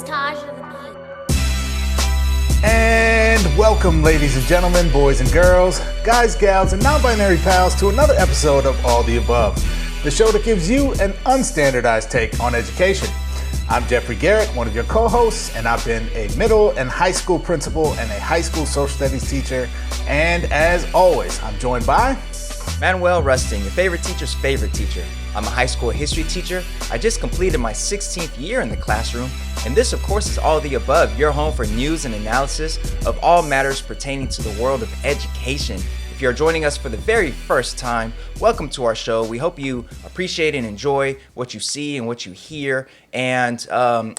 is Taj of the Beat. And welcome, ladies and gentlemen, boys and girls, guys, gals, and non-binary pals to another episode of All the Above, the show that gives you an unstandardized take on education. I'm Jeffrey Garrett, one of your co-hosts, and I've been a middle and high school principal and a high school social studies teacher. And as always, I'm joined by Manuel Rustin, your favorite teacher's favorite teacher. I'm a high school history teacher. I just completed my 16th year in the classroom. And this, of course, is All the Above, your home for news and analysis of all matters pertaining to the world of education. If you're joining us for the very first time, welcome to our show. We hope you appreciate and enjoy what you see and what you hear. And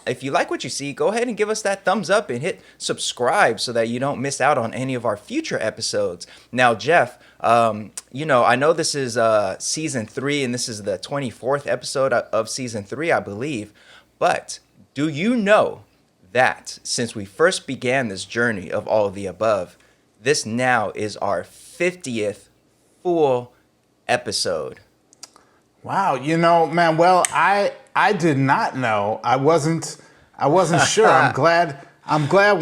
if you like what you see, go ahead and give us that thumbs up and hit subscribe so that you don't miss out on any of our future episodes. Now, Jeff, I know this is season 3 and this is the 24th episode of season 3, I believe. But do you know that since we first began this journey of All of the Above, this now is our 50th full episode? Wow, Manuel, I did not know. I wasn't sure. I'm glad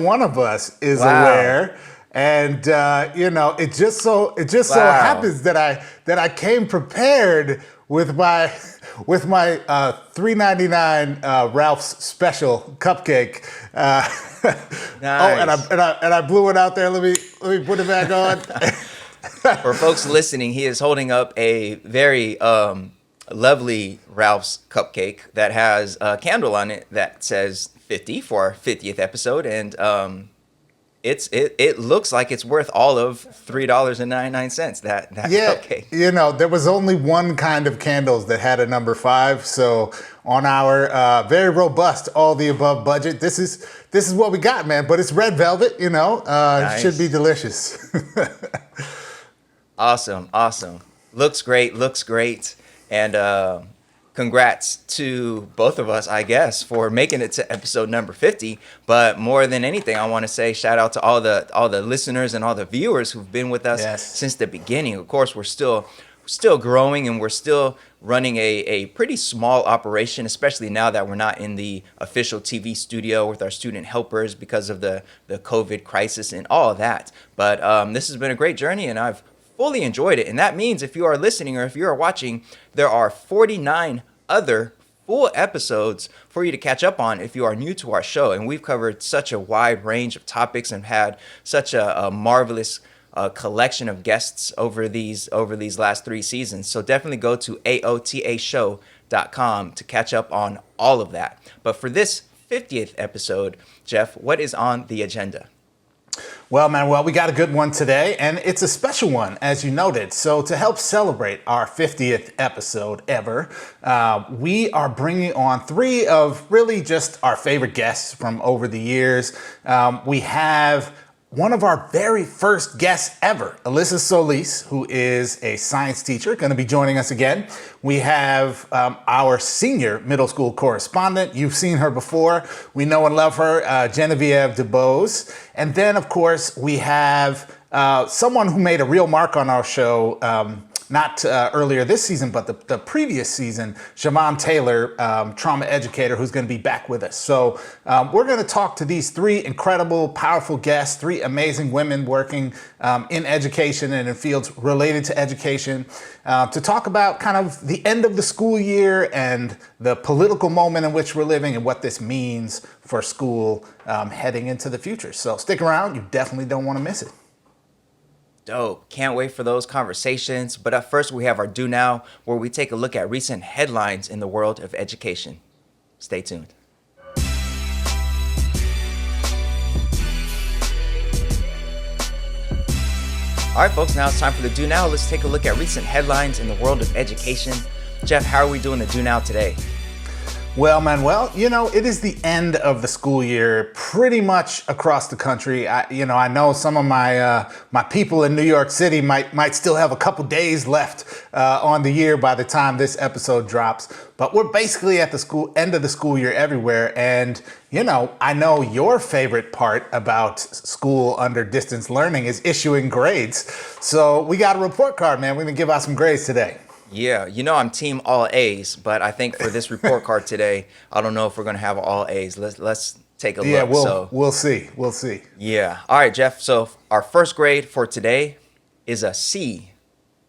one of us is aware. And it just so happens that I came prepared with my $3.99 Ralph's special cupcake. Nice. And I blew it out there. Let me put it back on. For folks listening, he is holding up a very lovely Ralph's cupcake that has a candle on it that says 50 for our 50th episode, and it looks like it's worth all of $3.99. That cupcake. There was only one kind of candles that had a number 5. So on our very robust All the Above budget, this is what we got, man. But it's red velvet. Nice. It should be delicious. Awesome. Looks great. And congrats to both of us, I guess, for making it to episode number 50. But more than anything, I want to say shout out to all the listeners and all the viewers who've been with us since the beginning. Of course, we're still growing and we're still running a pretty small operation, especially now that we're not in the official TV studio with our student helpers because of the COVID crisis and all of that. But this has been a great journey and I've fully enjoyed it. And that means if you are listening or if you are watching, there are 49 other full episodes for you to catch up on if you are new to our show. And we've covered such a wide range of topics and had such a marvelous collection of guests over these last 3 seasons. So definitely go to aotashow.com to catch up on all of that. But for this 50th episode, Jeff, what is on the agenda? Well, Manuel, we got a good one today, and it's a special one, as you noted. So to help celebrate our 50th episode ever, we are bringing on 3 of really just our favorite guests from over the years. We have one of our very first guests ever, Alyssa Solis, who is a science teacher, going to be joining us again. We have our senior middle school correspondent. You've seen her before. We know and love her, Geneviève DeBose. And then, of course, we have someone who made a real mark on our show, not earlier this season, but the previous season, Chavonne Taylor, trauma educator, who's going to be back with us. So we're going to talk to these 3 incredible, powerful guests, 3 amazing women working in education and in fields related to education, to talk about kind of the end of the school year and the political moment in which we're living and what this means for school heading into the future. So stick around. You definitely don't want to miss it. Dope. Can't wait for those conversations. But up first, we have our Do Now, where we take a look at recent headlines in the world of education. Stay tuned. All right, folks, now it's time for the Do Now. Let's take a look at recent headlines in the world of education. Jeff, how are we doing the Do Now today? Well, Manuel, it is the end of the school year pretty much across the country. I know some of my people in New York City might still have a couple days left on the year by the time this episode drops. But we're basically at the end of the school year everywhere. And, I know your favorite part about school under distance learning is issuing grades. So we got a report card, man. We're going to give out some grades today. Yeah, I'm team all A's, but I think for this report card today, I don't know if we're going to have all A's. Let's take a Yeah, look. So we'll see. We'll see. yeah. All right, Jeff. So our first grade for today is a C.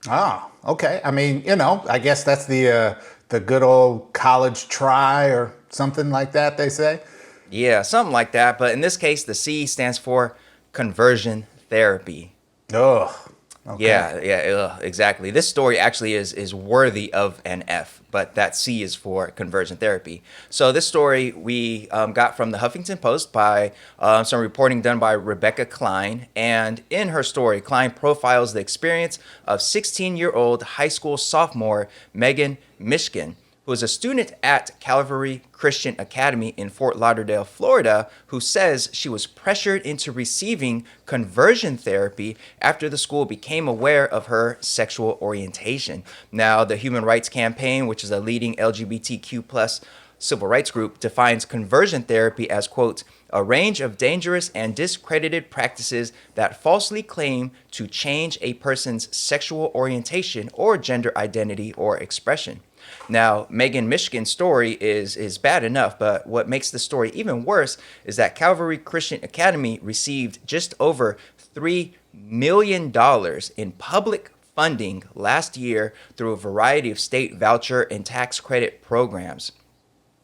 Oh, okay. I mean, I guess that's the good old college try or something like that, they say. Yeah, something like that. But in this case, the C stands for conversion therapy. Oh, okay. Yeah, exactly. This story actually is worthy of an F, but that C is for conversion therapy. So this story we got from the Huffington Post by some reporting done by Rebecca Klein. And in her story, Klein profiles the experience of 16-year-old high school sophomore Megan Mishkin, who is a student at Calvary Christian Academy in Fort Lauderdale, Florida, who says she was pressured into receiving conversion therapy after the school became aware of her sexual orientation. Now, the Human Rights Campaign, which is a leading LGBTQ plus civil rights group, defines conversion therapy as, quote, a range of dangerous and discredited practices that falsely claim to change a person's sexual orientation or gender identity or expression. Now, Megan Mishkin's story is bad enough, but what makes the story even worse is that Calvary Christian Academy received just over $3 million in public funding last year through a variety of state voucher and tax credit programs.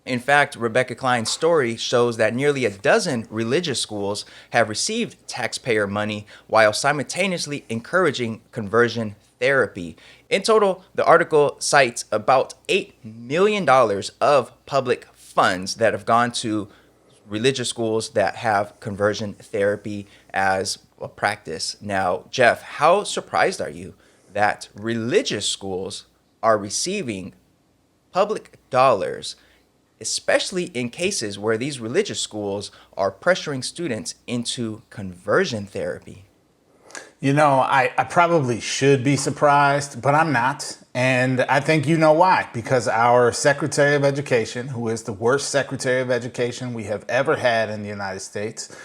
In fact, Rebecca Klein's story shows that nearly a dozen religious schools have received taxpayer money while simultaneously encouraging conversion therapy. In total, the article cites about $8 million of public funds that have gone to religious schools that have conversion therapy as a practice. Now, Jeff, how surprised are you that religious schools are receiving public dollars, especially in cases where these religious schools are pressuring students into conversion therapy? I probably should be surprised, but I'm not. And I think you know why. Because our Secretary of Education, who is the worst Secretary of Education we have ever had in the United States,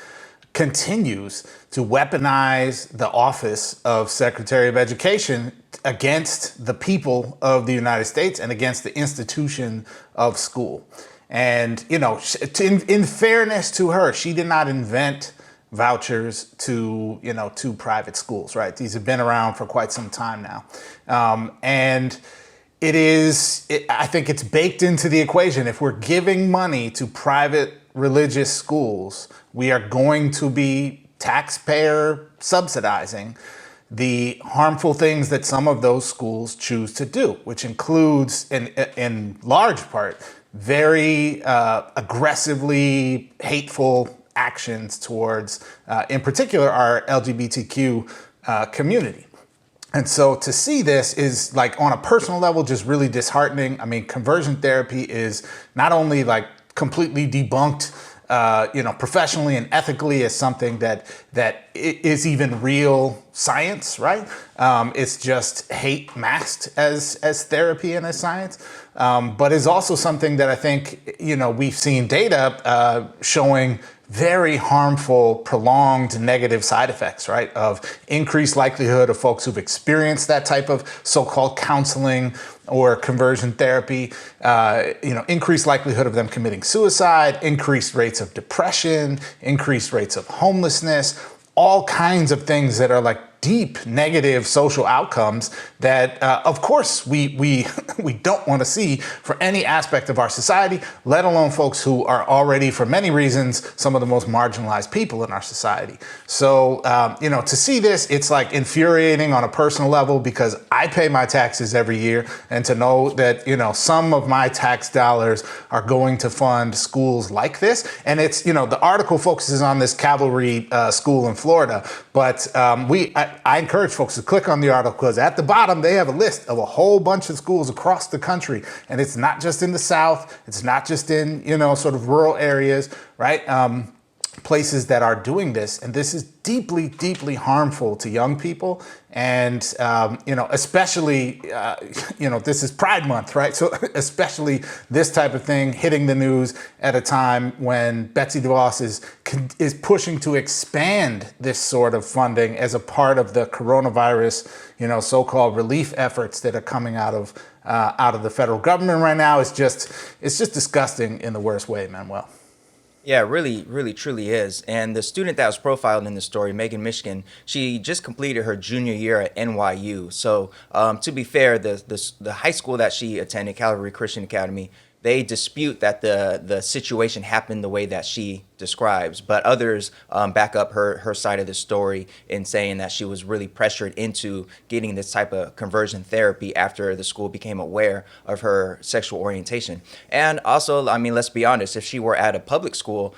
continues to weaponize the office of Secretary of Education against the people of the United States and against the institution of school. And, in fairness to her, she did not invent vouchers to private schools, right? These have been around for quite some time now. And I think it's baked into the equation. If we're giving money to private religious schools, we are going to be taxpayer subsidizing the harmful things that some of those schools choose to do, which includes, in large part, very aggressively hateful actions towards, in particular, our LGBTQ community. And so to see this is, like, on a personal level, just really disheartening. I mean, conversion therapy is not only like completely debunked, professionally and ethically as something that is even real science, right? It's just hate masked as therapy and as science, but is also something that I think, we've seen data showing very harmful, prolonged negative side effects, right? Of increased likelihood of folks who've experienced that type of so-called counseling or conversion therapy, increased likelihood of them committing suicide, increased rates of depression, increased rates of homelessness, all kinds of things that are like deep negative social outcomes that, of course, we don't want to see for any aspect of our society, let alone folks who are already, for many reasons, some of the most marginalized people in our society. So, to see this, it's like infuriating on a personal level because I pay my taxes every year, and to know that, some of my tax dollars are going to fund schools like this. And it's, the article focuses on this Calvary school in Florida, but I encourage folks to click on the article because at the bottom they have a list of a whole bunch of schools across the country. And it's not just in the South. It's not just in, sort of rural areas, right? Places that are doing this. And this is deeply, deeply harmful to young people. And, especially, this is Pride Month, right? So especially this type of thing hitting the news at a time when Betsy DeVos is pushing to expand this sort of funding as a part of the coronavirus, so-called relief efforts that are coming out of the federal government right now. It's just disgusting in the worst way, Manuel. Yeah, really, really, truly is. And the student that was profiled in the story, Megan Michigan, she just completed her junior year at NYU. So, to be fair, the high school that she attended, Calvary Christian Academy, they dispute that the situation happened the way that she describes, but others back up her side of the story in saying that she was really pressured into getting this type of conversion therapy after the school became aware of her sexual orientation. And also, I mean, let's be honest, if she were at a public school,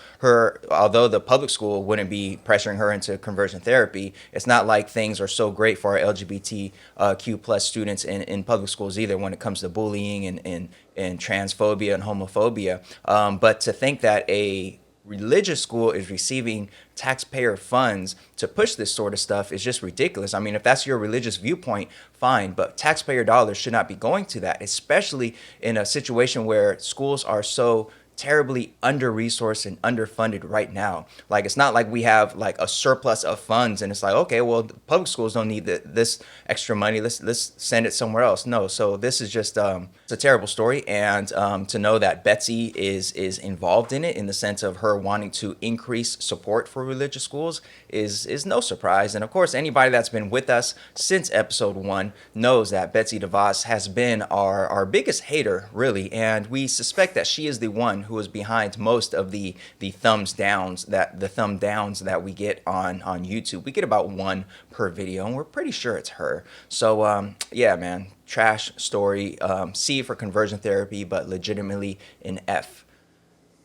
although the public school wouldn't be pressuring her into conversion therapy, it's not like things are so great for our LGBTQ plus students in public schools either when it comes to bullying and transphobia and homophobia. But to think that a religious school is receiving taxpayer funds to push this sort of stuff is just ridiculous. I mean, if that's your religious viewpoint, fine, but taxpayer dollars should not be going to that, especially in a situation where schools are so terribly under-resourced and underfunded right now. Like, it's not like we have like a surplus of funds and it's like, okay, well, the public schools don't need this extra money, let's send it somewhere else. No, so this is just it's a terrible story. And to know that Betsy is involved in it in the sense of her wanting to increase support for religious schools is no surprise. And of course, anybody that's been with us since episode 1 knows that Betsy DeVos has been our biggest hater, really, and we suspect that she is the one who is behind most of the thumb downs that we get on YouTube. We get about 1 per video, and we're pretty sure it's her. So yeah, man, trash story. C for conversion therapy, but legitimately an F.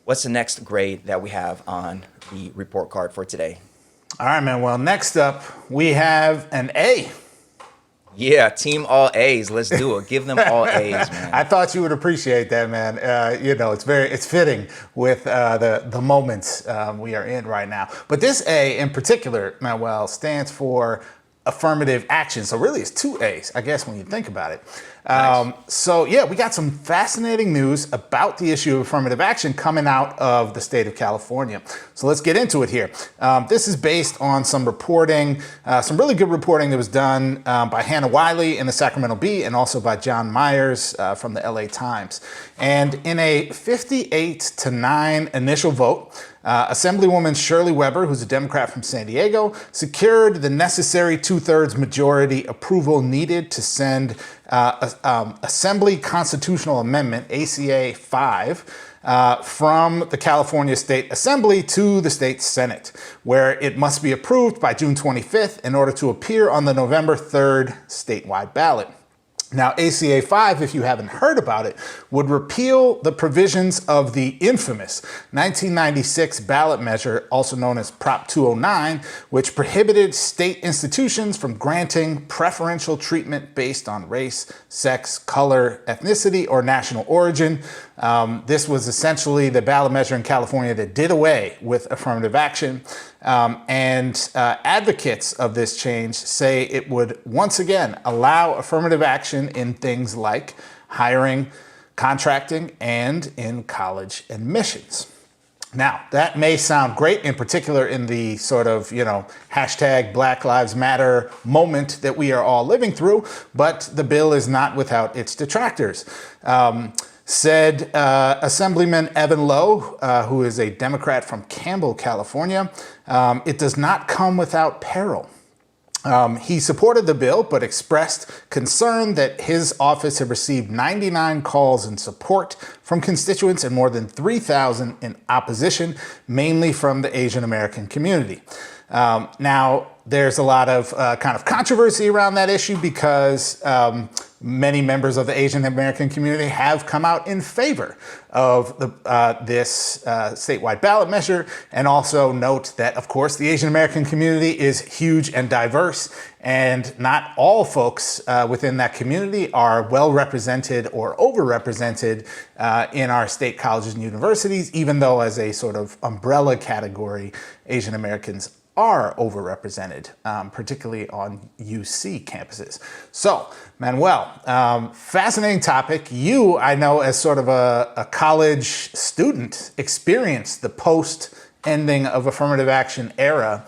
What's the next grade that we have on the report card for today? All right, man. Well, next up we have an A. Yeah, team all A's. Let's do it. Give them all A's, man. I thought you would appreciate that, man. It's fitting with the moments we are in right now. But this A in particular, Manuel, stands for affirmative action. So really it's 2 A's, I guess, when you think about it. Nice. So yeah, we got some fascinating news about the issue of affirmative action coming out of the state of California. So let's get into it here. This is based on some reporting, some really good reporting that was done by Hannah Wiley in the Sacramento Bee and also by John Myers from the LA Times. And in a 58-9 initial vote, Assemblywoman Shirley Weber, who's a Democrat from San Diego, secured the necessary 2/3 majority approval needed to send Assembly Constitutional Amendment, ACA 5, from the California State Assembly to the State Senate, where it must be approved by June 25th in order to appear on the November 3rd statewide ballot. Now, ACA 5, if you haven't heard about it, would repeal the provisions of the infamous 1996 ballot measure, also known as Prop 209, which prohibited state institutions from granting preferential treatment based on race, sex, color, ethnicity, or national origin. This was essentially the ballot measure in California that did away with affirmative action. And advocates of this change say it would once again allow affirmative action in things like hiring, contracting, and in college admissions. Now, that may sound great, in particular in the sort of, hashtag Black Lives Matter moment that we are all living through, but the bill is not without its detractors. Said Assemblyman Evan Lowe, who is a Democrat from Campbell, California, it does not come without peril. He supported the bill, but expressed concern that his office had received 99 calls in support from constituents and more than 3,000 in opposition, mainly from the Asian American community. Now, there's a lot of kind of controversy around that issue because many members of the Asian American community have come out in favor of this statewide ballot measure, and also note that, of course, the Asian American community is huge and diverse, and not all folks within that community are well represented or overrepresented in our state colleges and universities, even though as a sort of umbrella category, Asian Americans are overrepresented, particularly on UC campuses. So, Manuel, fascinating topic. You, I know, as sort of a college student, experienced the post-ending of affirmative action era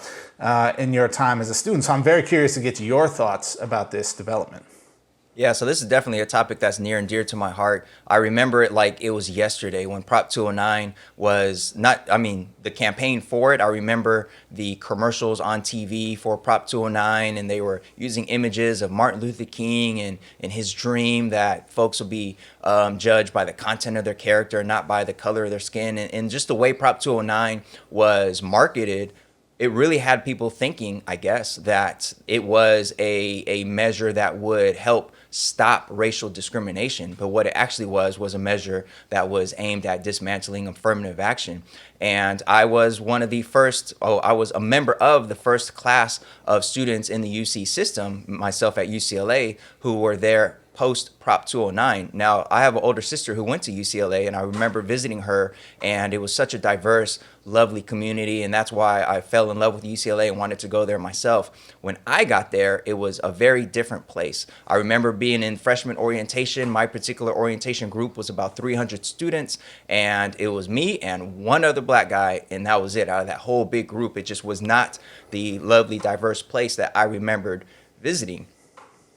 in your time as a student. So I'm very curious to get to your thoughts about this development. Yeah, so this is definitely a topic that's near and dear to my heart. I remember it like it was yesterday when Prop 209 was not, I mean, the campaign for it. I remember the commercials on TV for Prop 209, and they were using images of Martin Luther King and his dream that folks will be judged by the content of their character, not by the color of their skin. And just the way Prop 209 was marketed, it really had people thinking, I guess, that it was a measure that would help stop racial discrimination. But what it actually was a measure that was aimed at dismantling affirmative action. And I was one of the first, I was a member of the first class of students in the UC system, myself at UCLA, who were there post Prop 209. Now, I have an older sister who went to UCLA, and I remember visiting her, and it was such a diverse, lovely community, and that's why I fell in love with UCLA and wanted to go there myself. When I got there, it was a very different place. I remember being in freshman orientation. My particular orientation group was about 300 students, and it was me and one other black guy, and that was it. Out of that whole big group, it just was not the lovely, diverse place that I remembered visiting.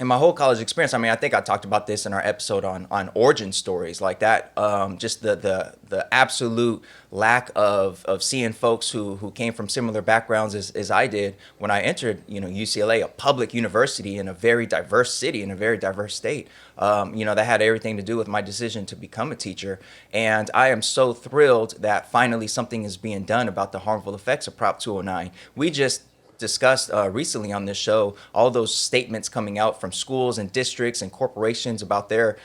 And my whole college experience, I mean, I think I talked about this in our episode on origin stories, like that, just the absolute lack of seeing folks who came from similar backgrounds as I did when I entered, UCLA, a public university in a very diverse city, in a very diverse state. That had everything to do with my decision to become a teacher. And I am so thrilled that finally something is being done about the harmful effects of Prop 209. We just discussed recently on this show all those statements coming out from schools and districts and corporations about their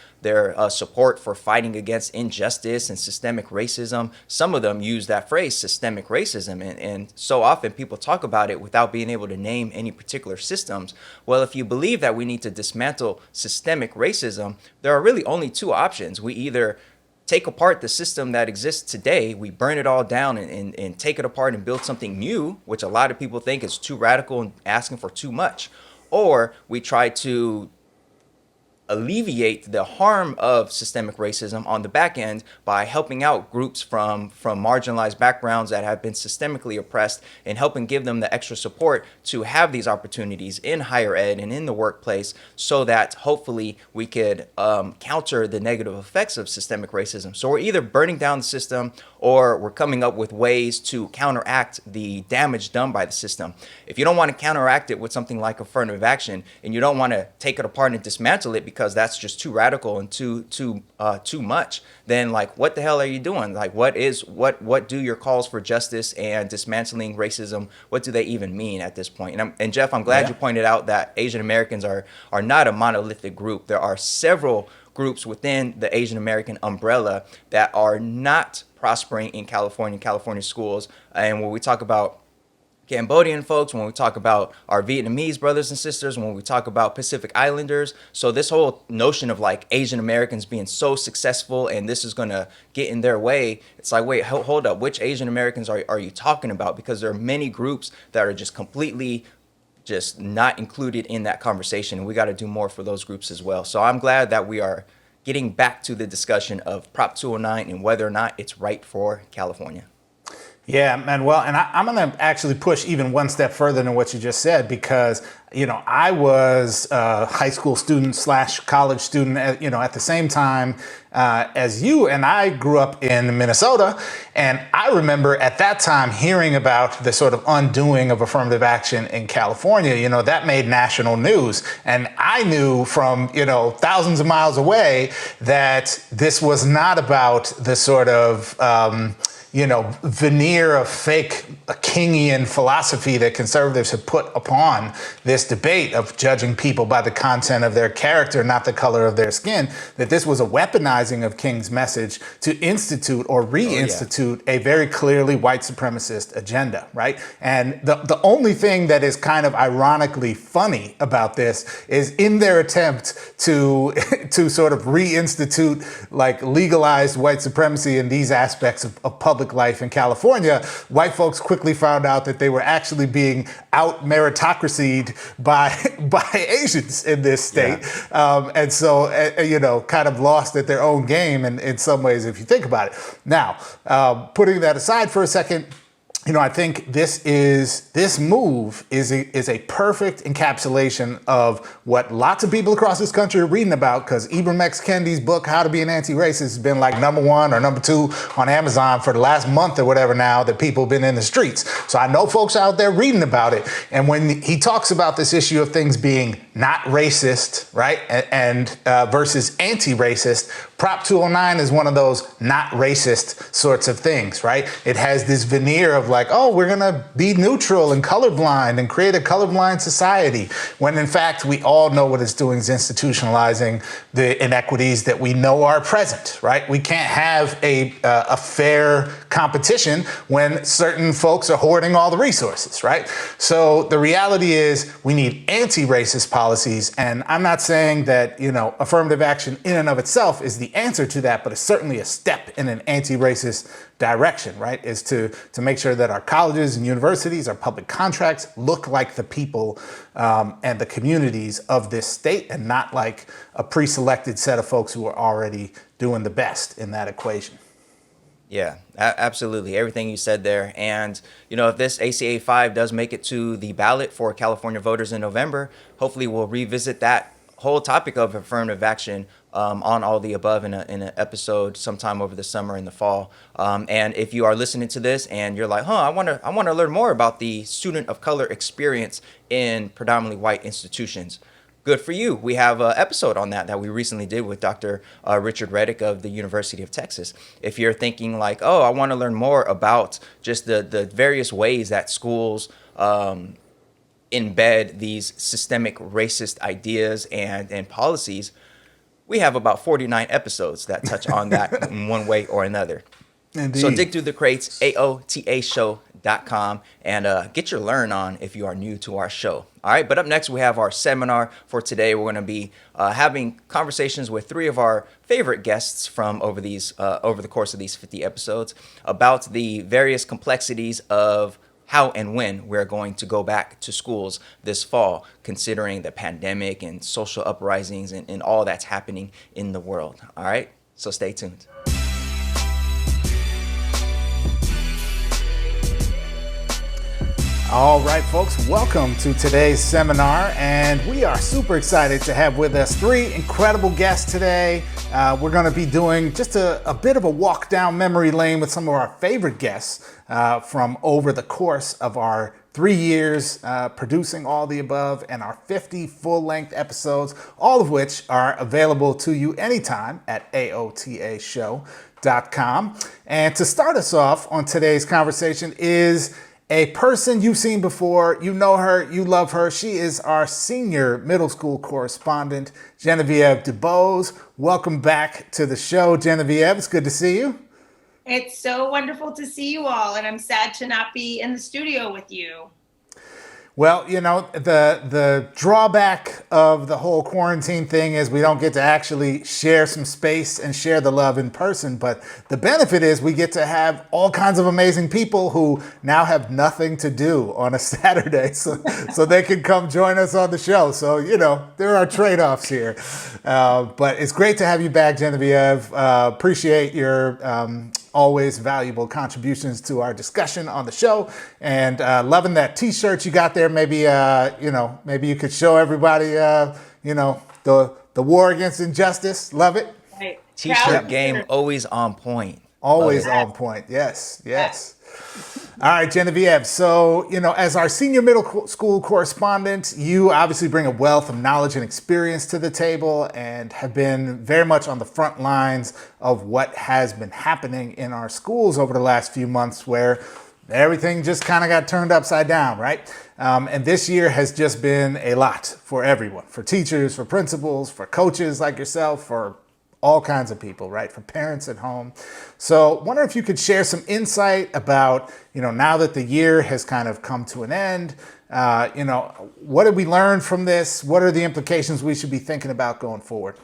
support for fighting against injustice and systemic racism. Some of them use that phrase, systemic racism, and so often people talk about it without being able to name any particular systems. Well, if you believe that we need to dismantle systemic racism, there are really only two options. We either take apart the system that exists today, we burn it all down and take it apart and build something new, which a lot of people think is too radical and asking for too much. Or we try to alleviate the harm of systemic racism on the back end by helping out groups from marginalized backgrounds that have been systemically oppressed and helping give them the extra support to have these opportunities in higher ed and in the workplace so that hopefully we could counter the negative effects of systemic racism. So we're either burning down the system or we're coming up with ways to counteract the damage done by the system. If you don't want to counteract it with something like affirmative action and you don't want to take it apart and dismantle it because that's just too radical and too much, then like what the hell are you doing? Like what do your calls for justice and dismantling racism, what do they even mean at this point? And Jeff, I'm glad you pointed out that Asian Americans are not a monolithic group. There are several groups within the Asian American umbrella that are not prospering in California schools. And when we talk about Cambodian folks, when we talk about our Vietnamese brothers and sisters, when we talk about Pacific Islanders. So this whole notion of like Asian Americans being so successful and this is going to get in their way, it's like, wait, hold up. Which Asian Americans are you talking about? Because there are many groups that are just completely just not included in that conversation. And we got to do more for those groups as well. So I'm glad that we are getting back to the discussion of Prop 209 and whether or not it's right for California. Yeah, man. Well, and I'm going to actually push even one step further than what you just said, because, I was a high school student / college student, at the same time as you. And I grew up in Minnesota. And I remember at that time hearing about the sort of undoing of affirmative action in California. That made national news. And I knew from, thousands of miles away that this was not about the sort of veneer of fake Kingian philosophy that conservatives have put upon this debate of judging people by the content of their character, not the color of their skin, that this was a weaponizing of King's message to institute or reinstitute a very clearly white supremacist agenda, right? And the only thing that is kind of ironically funny about this is in their attempt to sort of reinstitute like legalized white supremacy in these aspects of public life in California, white folks quickly found out that they were actually being out meritocracied by Asians in this state. Yeah. And so, kind of lost at their own game in some ways, if you think about it. Now, putting that aside for a second, I think this move is a perfect encapsulation of what lots of people across this country are reading about, because Ibram X. Kendi's book, How to Be an Anti-Racist, has been like #1 or #2 on Amazon for the last month or whatever now that people have been in the streets. So I know folks out there reading about it. And when he talks about this issue of things being not racist, right, and versus anti-racist, Prop 209 is one of those not racist sorts of things, right? It has this veneer of like, oh, we're going to be neutral and colorblind and create a colorblind society, when in fact we all know what it's doing is institutionalizing the inequities that we know are present, right? We can't have a fair competition when certain folks are hoarding all the resources, right? So the reality is we need anti-racist policies, and I'm not saying that, affirmative action in and of itself is the answer to that, but it's certainly a step in an anti-racist direction, right? Is to make sure that our colleges and universities, our public contracts look like the people and the communities of this state, and not like a pre-selected set of folks who are already doing the best in that equation. Yeah, absolutely. Everything you said there. And, if this ACA 5 does make it to the ballot for California voters in November, hopefully we'll revisit that whole topic of affirmative action on All the Above in an episode sometime over the summer and the fall. And if you are listening to this and you're like, I want to learn more about the student of color experience in predominantly white institutions, good for you. We have an episode on that we recently did with Dr. Richard Reddick of the University of Texas. If you're thinking like, I want to learn more about just the various ways that schools embed these systemic racist ideas and policies, we have about 49 episodes that touch on that in one way or another. Indeed. So dig through the crates, aotashow.com, and get your learn on if you are new to our show. All right, but up next we have our seminar for today. We're going to be having conversations with 3 of our favorite guests from over the course of these 50 episodes about the various complexities of how and when we're going to go back to schools this fall, considering the pandemic and social uprisings and all that's happening in the world. All right, so stay tuned. All right, folks, welcome to today's seminar, and we are super excited to have with us 3 incredible guests today. We're going to be doing just a bit of a walk down memory lane with some of our favorite guests from over the course of our 3 years producing All the Above and our 50 full-length episodes, all of which are available to you anytime at aotashow.com. And to start us off on today's conversation is a person you've seen before. You know her, you love her. She is our senior middle school correspondent, Geneviève DeBose. Welcome back to the show, Geneviève. It's good to see you. It's so wonderful to see you all, and I'm sad to not be in the studio with you. Well, the drawback of the whole quarantine thing is we don't get to actually share some space and share the love in person. But the benefit is we get to have all kinds of amazing people who now have nothing to do on a Saturday, so they can come join us on the show. So, there are trade-offs here. But it's great to have you back, Geneviève. Appreciate your always valuable contributions to our discussion on the show, and loving that T-shirt you got there. Maybe maybe you could show everybody the war against injustice. Love it. Right. T-shirt game always on point. Always on point. Yes. All right, Geneviève. So, as our senior middle school correspondent, you obviously bring a wealth of knowledge and experience to the table and have been very much on the front lines of what has been happening in our schools over the last few months, where everything just kind of got turned upside down, right? And this year has just been a lot for everyone, for teachers, for principals, for coaches like yourself, for all kinds of people, right? For parents at home. So wonder if you could share some insight about, now that the year has kind of come to an end, what did we learn from this? What are the implications we should be thinking about going forward?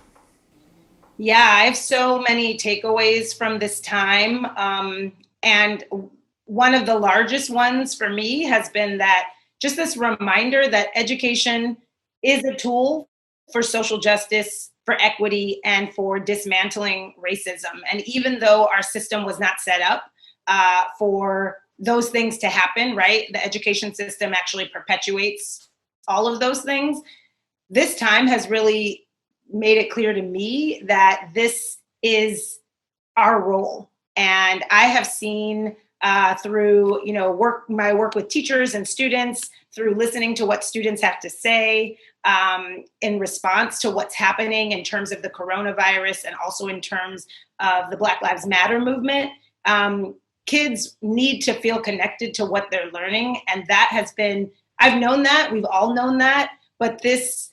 Yeah, I have so many takeaways from this time. And one of the largest ones for me has been that just this reminder that education is a tool for social justice, for equity, and for dismantling racism. And even though our system was not set up for those things to happen, right? The education system actually perpetuates all of those things. This time has really made it clear to me that this is our role. And I have seen through, my work with teachers and students, through listening to what students have to say in response to what's happening in terms of the coronavirus and also in terms of the Black Lives Matter movement. Kids need to feel connected to what they're learning. And that has been, I've known that, we've all known that, but this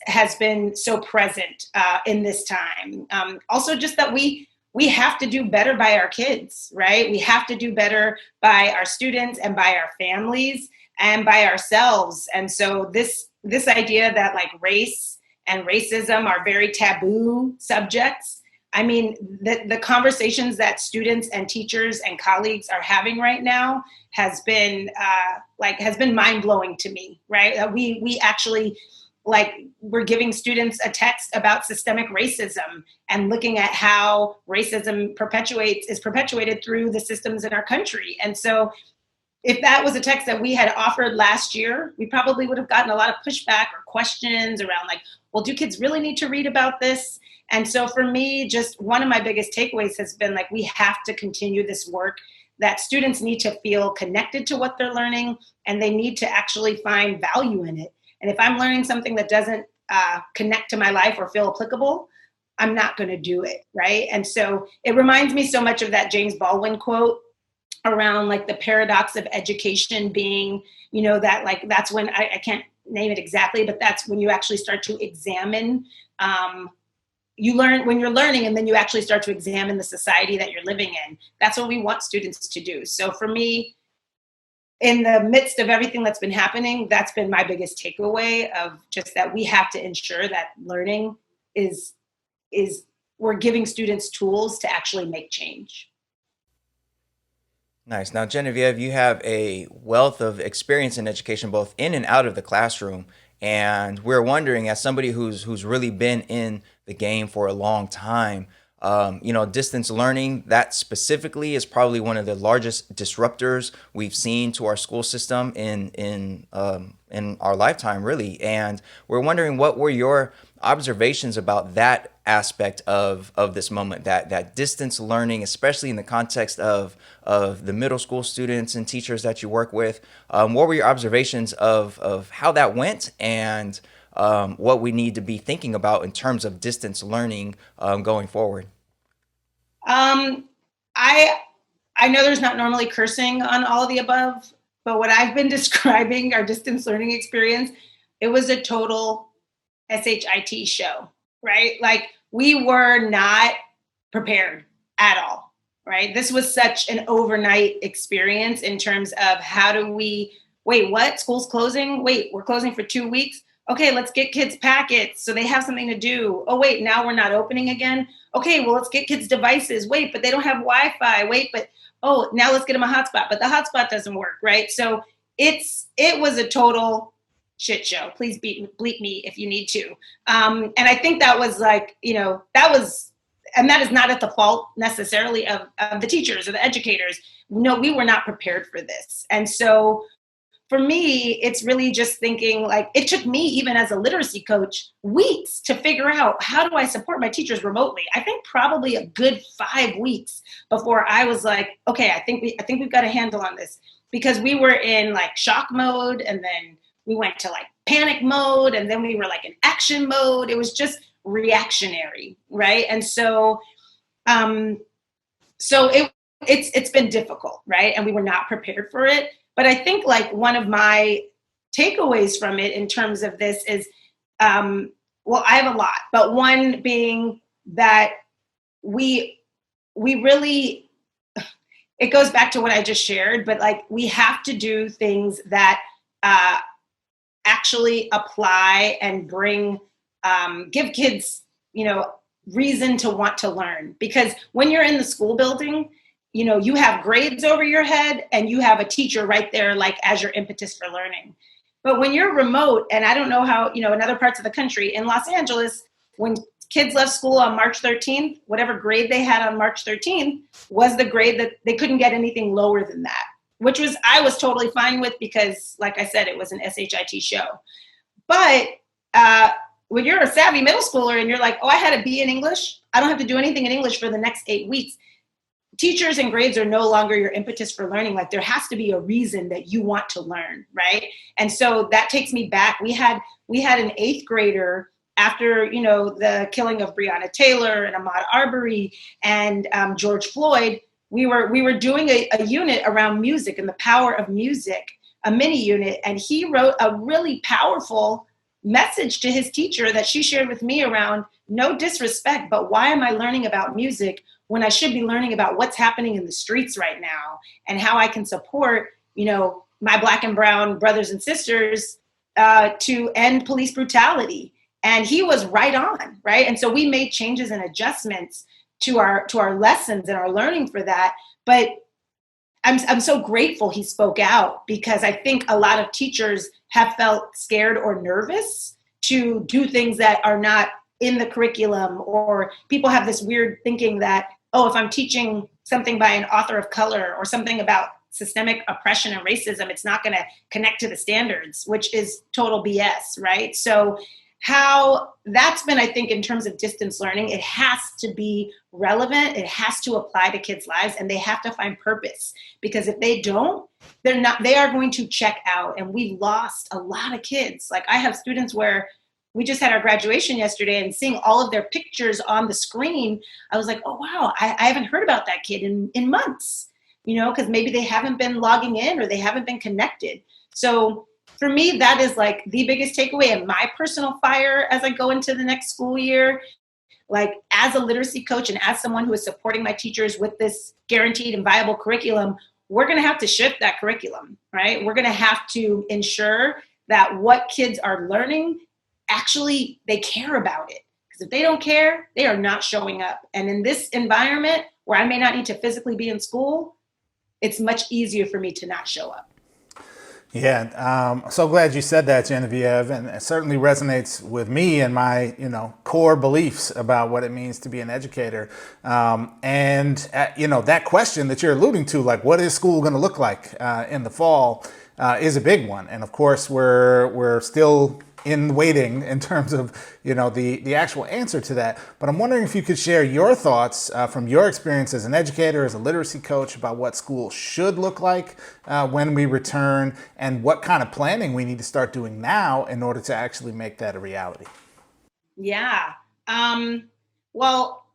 has been so present in this time. Also, just that we have to do better by our kids, right? We have to do better by our students and by our families and by ourselves. And so this idea that like race and racism are very taboo subjects. I mean, the conversations that students and teachers and colleagues are having right now has been mind blowing to me, right? We actually, we're giving students a text about systemic racism and looking at how racism is perpetuated through the systems in our country. And so if that was a text that we had offered last year, we probably would have gotten a lot of pushback or questions around well, do kids really need to read about this? And so for me, just one of my biggest takeaways has been we have to continue this work, that students need to feel connected to what they're learning and they need to actually find value in it. And if I'm learning something that doesn't connect to my life or feel applicable, I'm not going to do it, right? And so it reminds me so much of that James Baldwin quote around the paradox of education being, that that's when, I can't name it exactly, but that's when you actually start to examine, you learn when you're learning and then you actually start to examine the society that you're living in. That's what we want students to do. So for me, in the midst of everything that's been happening, that's been my biggest takeaway of just that we have to ensure that learning is we're giving students tools to actually make change. Nice. Now, Geneviève, you have a wealth of experience in education, both in and out of the classroom. And we're wondering, as somebody who's really been in the game for a long time, distance learning, that specifically is probably one of the largest disruptors we've seen to our school system in our lifetime, really. And we're wondering, what were your observations about that aspect of this moment, that distance learning, especially in the context of the middle school students and teachers that you work with? What were your observations of how that went and what we need to be thinking about in terms of distance learning going forward? I know there's not normally cursing on all of the above, but what I've been describing our distance learning experience, it was a total SHIT show, right? We were not prepared at all, right? This was such an overnight experience in terms of how do we, wait, what? School's closing? Wait, we're closing for 2 weeks? Okay, let's get kids packets so they have something to do. Oh, wait, now we're not opening again? Okay, well, let's get kids devices. Wait, but they don't have Wi-Fi. Wait, but, oh, now let's get them a hotspot. But the hotspot doesn't work, right? So it was a total shit show. Please bleep me if you need to. And I think that was and that is not at the fault necessarily of the teachers or the educators. No, we were not prepared for this. And so for me, it's really just thinking it took me, even as a literacy coach, weeks to figure out how do I support my teachers remotely. I think probably a good 5 weeks before I was okay, I think we've got a handle on this, because we were in shock mode, and then we went to panic mode, and then we were in action mode. It was just reactionary, right? And so, it's been difficult, right? And we were not prepared for it. But I think one of my takeaways from it in terms of this is, well, I have a lot, but one being that we really, it goes back to what I just shared, but we have to do things that actually apply and bring, give kids, reason to want to learn. Because when you're in the school building, you have grades over your head and you have a teacher right there, as your impetus for learning. But when you're remote, and I don't know how, in other parts of the country, in Los Angeles, when kids left school on March 13th, whatever grade they had on March 13th was the grade that they couldn't get anything lower than that, which was, I was totally fine with because, like I said, it was an SHIT show. But when you're a savvy middle schooler and you're like, oh, I had a B in English, I don't have to do anything in English for the next 8 weeks. Teachers and grades are no longer your impetus for learning. Like, there has to be a reason that you want to learn, right? And so that takes me back. We had an 8th grader after, you know, the killing of Breonna Taylor and Ahmaud Arbery and George Floyd. We were doing a unit around music and the power of music, a mini unit, and he wrote a really powerful message to his teacher that she shared with me around, no disrespect, but why am I learning about music when I should be learning about what's happening in the streets right now and how I can support, you know, my Black and brown brothers and sisters to end police brutality. And he was right on, right? And so we made changes and adjustments to our lessons and our learning for that. But I'm so grateful he spoke out, because I think a lot of teachers have felt scared or nervous to do things that are not in the curriculum, or people have this weird thinking that, oh, if I'm teaching something by an author of color or something about systemic oppression and racism, it's not going to connect to the standards, which is total BS, right? So how that's been, I think, in terms of distance learning, it has to be relevant. It has to apply to kids' lives, and they have to find purpose, because if they don't, they are going to check out. And we've lost a lot of kids. Like, I have students where we just had our graduation yesterday, and seeing all of their pictures on the screen, I was like, oh, wow, I haven't heard about that kid in months, you know, because maybe they haven't been logging in or they haven't been connected. So for me, that is like the biggest takeaway, and my personal fire as I go into the next school year. Like, as a literacy coach and as someone who is supporting my teachers with this guaranteed and viable curriculum, we're going to have to shift that curriculum, right? We're going to have to ensure that what kids are learning, actually, they care about it. Because if they don't care, they are not showing up. And in this environment where I may not need to physically be in school, it's much easier for me to not show up. Yeah, so glad you said that, Geneviève, and it certainly resonates with me and my, core beliefs about what it means to be an educator. That question that you're alluding to, like, what is school going to look like in the fall, is a big one. And of course, we're still in waiting in terms of, the actual answer to that. But I'm wondering if you could share your thoughts from your experience as an educator, as a literacy coach, about what school should look like when we return, and what kind of planning we need to start doing now in order to actually make that a reality. Yeah. Well,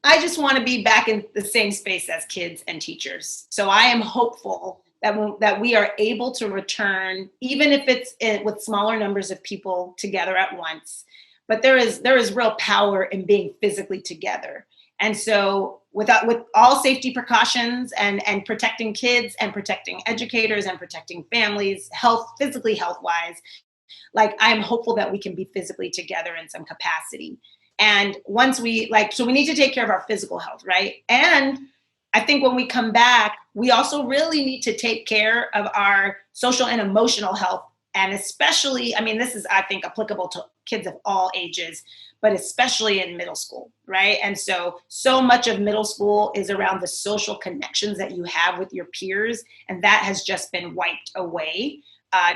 I just want to be back in the same space as kids and teachers. So I am hopeful that we are able to return, even if it's with smaller numbers of people together at once. But there is real power in being physically together. And so with all safety precautions and protecting kids and protecting educators and protecting families, physically health-wise, like, I'm hopeful that we can be physically together in some capacity. And once so we need to take care of our physical health, right? And I think when we come back, we also really need to take care of our social and emotional health. And especially, this is, I think, applicable to kids of all ages, but especially in middle school, right? And so much of middle school is around the social connections that you have with your peers. And that has just been wiped away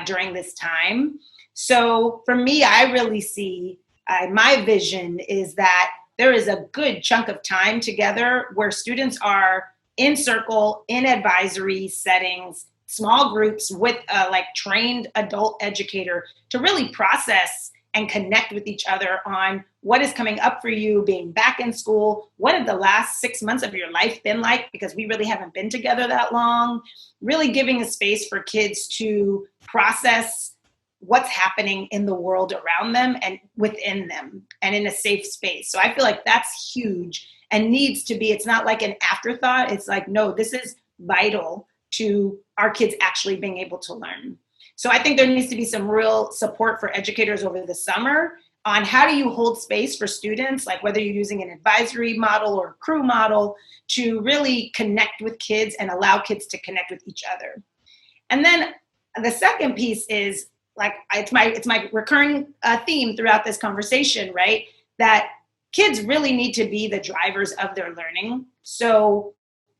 during this time. So for me, I really see, my vision is that there is a good chunk of time together where students are in circle, in advisory settings, small groups with a trained adult educator to really process and connect with each other on what is coming up for you being back in school. What have the last 6 months of your life been like? Because we really haven't been together that long. Really giving a space for kids to process what's happening in the world around them and within them, and in a safe space. So I feel like that's huge and needs to be, it's not like an afterthought. It's like, no, this is vital to our kids actually being able to learn. So I think there needs to be some real support for educators over the summer on how do you hold space for students, like whether you're using an advisory model or a crew model, to really connect with kids and allow kids to connect with each other. And then the second piece is, it's my recurring theme throughout this conversation, right? that kids really need to be the drivers of their learning. So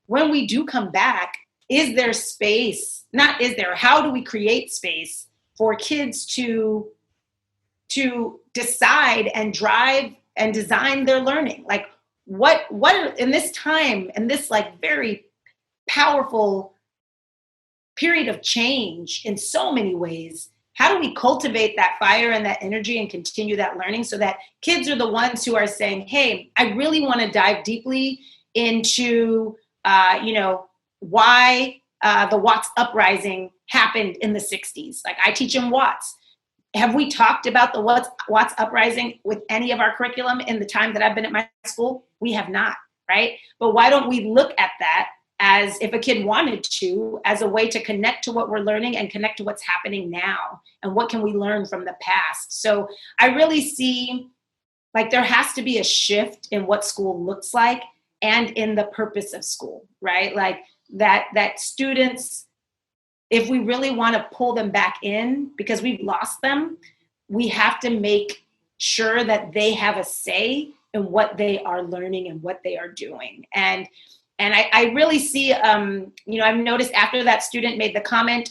when we do come back, is there space? Not is there, how do we create space for kids to decide and drive and design their learning? Like what in this time, in this like very powerful period of change in so many ways, how do we cultivate that fire and that energy and continue that learning so that kids are the ones who are saying, hey, I really want to dive deeply into, why the Watts uprising happened in the 60s. Like I teach them Watts. Have we talked about the Watts uprising with any of our curriculum in the time that I've been at my school? We have not, right? But why don't we look at that as, if a kid wanted to, as a way to connect to what we're learning and connect to what's happening now and what can we learn from the past? So I really see like there has to be a shift in what school looks like and in the purpose of school, right? Like that students, if we really want to pull them back in because we've lost them, we have to make sure that they have a say in what they are learning and what they are doing. And I really see, I've noticed after that student made the comment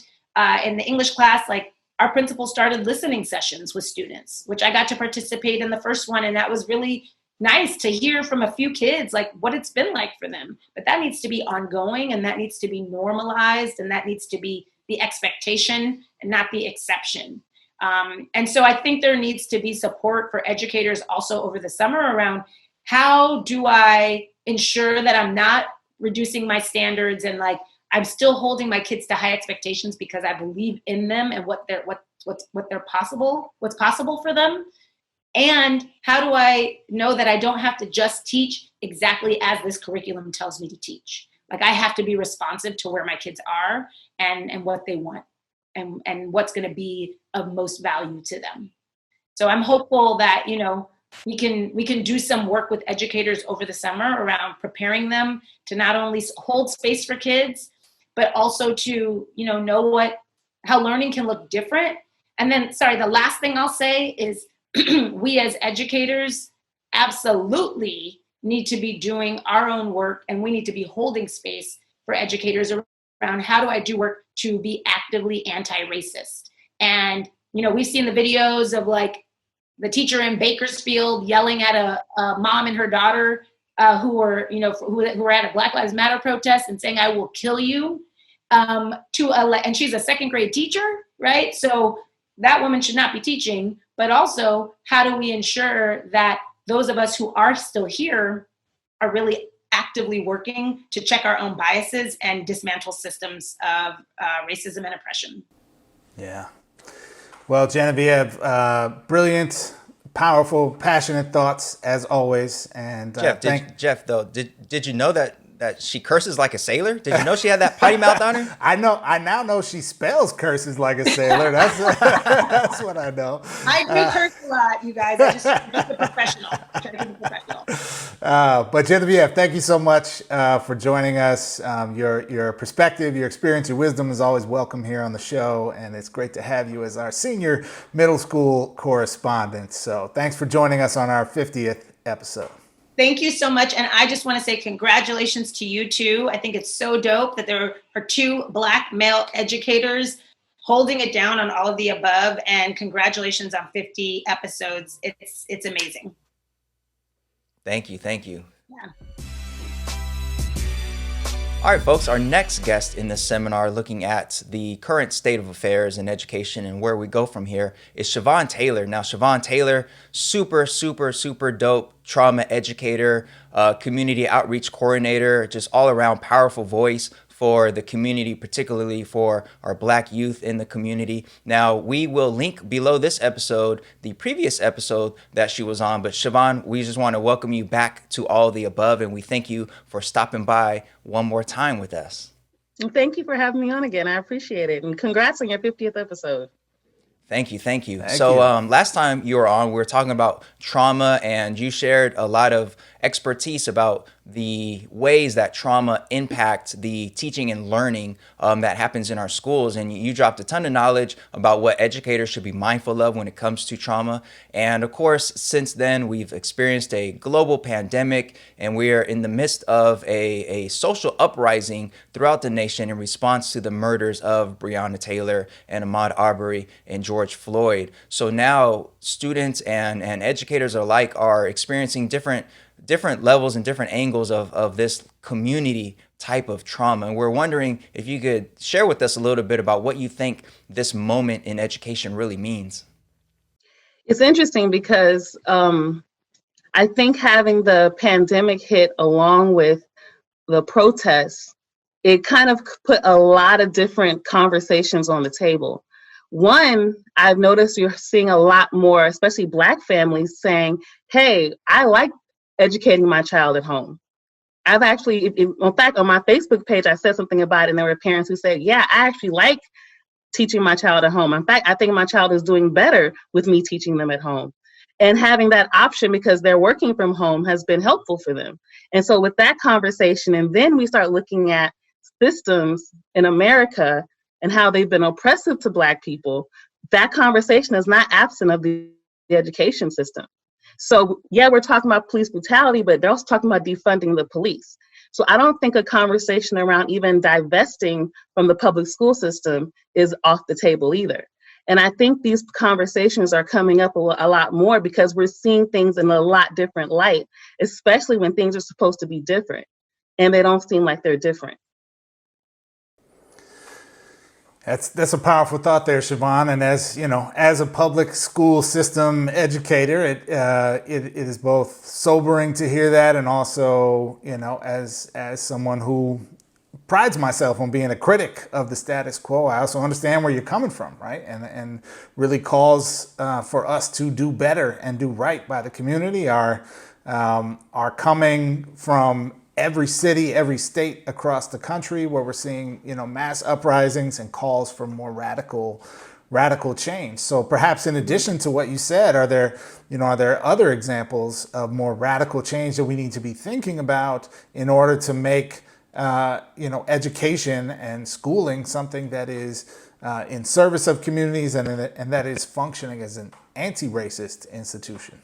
in the English class, like our principal started listening sessions with students, which I got to participate in the first one. And that was really nice to hear from a few kids, like what it's been like for them. But that needs to be ongoing and that needs to be normalized and that needs to be the expectation and not the exception. And so I think there needs to be support for educators also over the summer around how do I ensure that I'm not reducing my standards and like I'm still holding my kids to high expectations because I believe in them and what's possible for them. And how do I know that I don't have to just teach exactly as this curriculum tells me to teach? Like I have to be responsive to where my kids are and what they want and what's going to be of most value to them. So I'm hopeful that, we can do some work with educators over the summer around preparing them to not only hold space for kids, but also to, know how learning can look different. And then, the last thing I'll say is we as educators absolutely need to be doing our own work and we need to be holding space for educators around how do I do work to be actively anti-racist. And, we've seen the videos of like the teacher in Bakersfield yelling at a mom and her daughter who were at a Black Lives Matter protest and saying, I will kill you. And she's a second grade teacher, right? So that woman should not be teaching, but also how do we ensure that those of us who are still here are really actively working to check our own biases and dismantle systems of racism and oppression. Yeah. Well, Geneviève, brilliant, powerful, passionate thoughts as always. And Jeff, did you know that she curses like a sailor? Did you know she had that potty mouth on her? I now know she spells curses like a sailor. That's what I know. I do curse a lot, you guys. I'm just a professional. I'm trying to be professional. But Geneviève, thank you so much for joining us. Your perspective, your experience, your wisdom is always welcome here on the show, and it's great to have you as our senior middle school correspondent. So thanks for joining us on our 50th episode. Thank you so much. And I just want to say congratulations to you too. I think it's so dope that there are two Black male educators holding it down on all of the above. And congratulations on 50 episodes. It's amazing. Thank you. Yeah. All right, folks, our next guest in this seminar looking at the current state of affairs in education and where we go from here is Chavonne Taylor. Now, Chavonne Taylor, super dope trauma educator, community outreach coordinator, just all around powerful voice for the community, particularly for our Black youth in the community. Now, we will link below this episode the previous episode that she was on. But Chavonne, we just want to welcome you back to All the Above, and we thank you for stopping by one more time with us. Thank you for having me on again. I appreciate it. And congrats on your 50th episode. Thank you. So last time you were on, we were talking about trauma, and you shared a lot of expertise about the ways that trauma impact the teaching and learning that happens in our schools. And you dropped a ton of knowledge about what educators should be mindful of when it comes to trauma. And of course, since then, we've experienced a global pandemic, and we are in the midst of a social uprising throughout the nation in response to the murders of Breonna Taylor and Ahmaud Arbery and George Floyd. So now students and educators alike are experiencing different levels and different angles of this community type of trauma. And we're wondering if you could share with us a little bit about what you think this moment in education really means. It's interesting because I think having the pandemic hit along with the protests, it kind of put a lot of different conversations on the table. One, I've noticed you're seeing a lot more, especially Black families saying, hey, I like educating my child at home. I've actually, in fact, on my Facebook page, I said something about it, and there were parents who said, yeah, I actually like teaching my child at home. In fact, I think my child is doing better with me teaching them at home. And having that option because they're working from home has been helpful for them. And so with that conversation, and then we start looking at systems in America and how they've been oppressive to Black people, that conversation is not absent of the education system. So yeah, we're talking about police brutality, but they're also talking about defunding the police. So I don't think a conversation around even divesting from the public school system is off the table either. And I think these conversations are coming up a lot more because we're seeing things in a lot different light, especially when things are supposed to be different and they don't seem like they're different. That's a powerful thought there, Chavonne. And as you know, as a public school system educator, it is both sobering to hear that, and also, you know, as someone who prides myself on being a critic of the status quo, I also understand where you're coming from, right? And really calls for us to do better and do right by the community are coming from every city, every state across the country, where we're seeing, you know, mass uprisings and calls for more radical change. So perhaps in addition to what you said, are there other examples of more radical change that we need to be thinking about in order to make education and schooling something that is in service of communities and that is functioning as an anti-racist institution?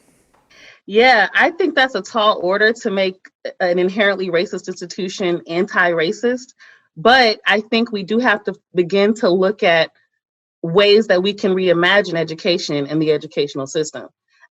Yeah, I think that's a tall order to make an inherently racist institution anti-racist. But I think we do have to begin to look at ways that we can reimagine education and the educational system.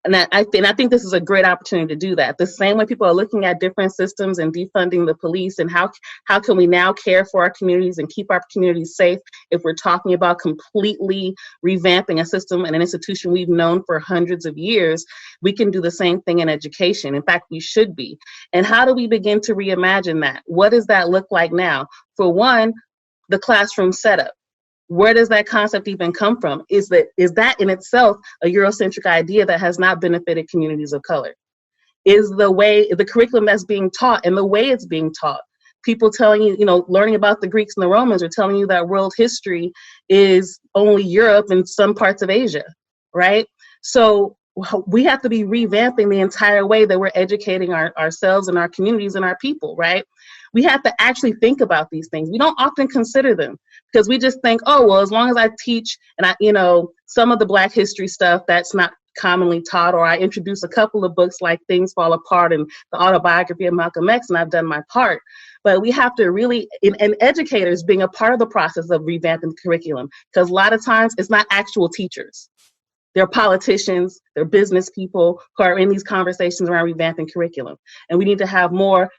And I think this is a great opportunity to do that. The same way people are looking at different systems and defunding the police, and how can we now care for our communities and keep our communities safe if we're talking about completely revamping a system and an institution we've known for hundreds of years. We can do the same thing in education. In fact, we should be. And how do we begin to reimagine that? What does that look like now? For one, the classroom setup. Where does that concept even come from? Is that in itself a Eurocentric idea that has not benefited communities of color? Is the curriculum that's being taught and the way it's being taught, people telling you, learning about the Greeks and the Romans, or telling you that world history is only Europe and some parts of Asia, right? So we have to be revamping the entire way that we're educating ourselves and our communities and our people, right? We have to actually think about these things. We don't often consider them because we just think, oh, well, as long as I teach and some of the Black history stuff that's not commonly taught, or I introduce a couple of books like Things Fall Apart and the autobiography of Malcolm X, and I've done my part. But we have to really, and educators being a part of the process of revamping the curriculum, because a lot of times it's not actual teachers. They're politicians, they're business people who are in these conversations around revamping curriculum. And we need to have more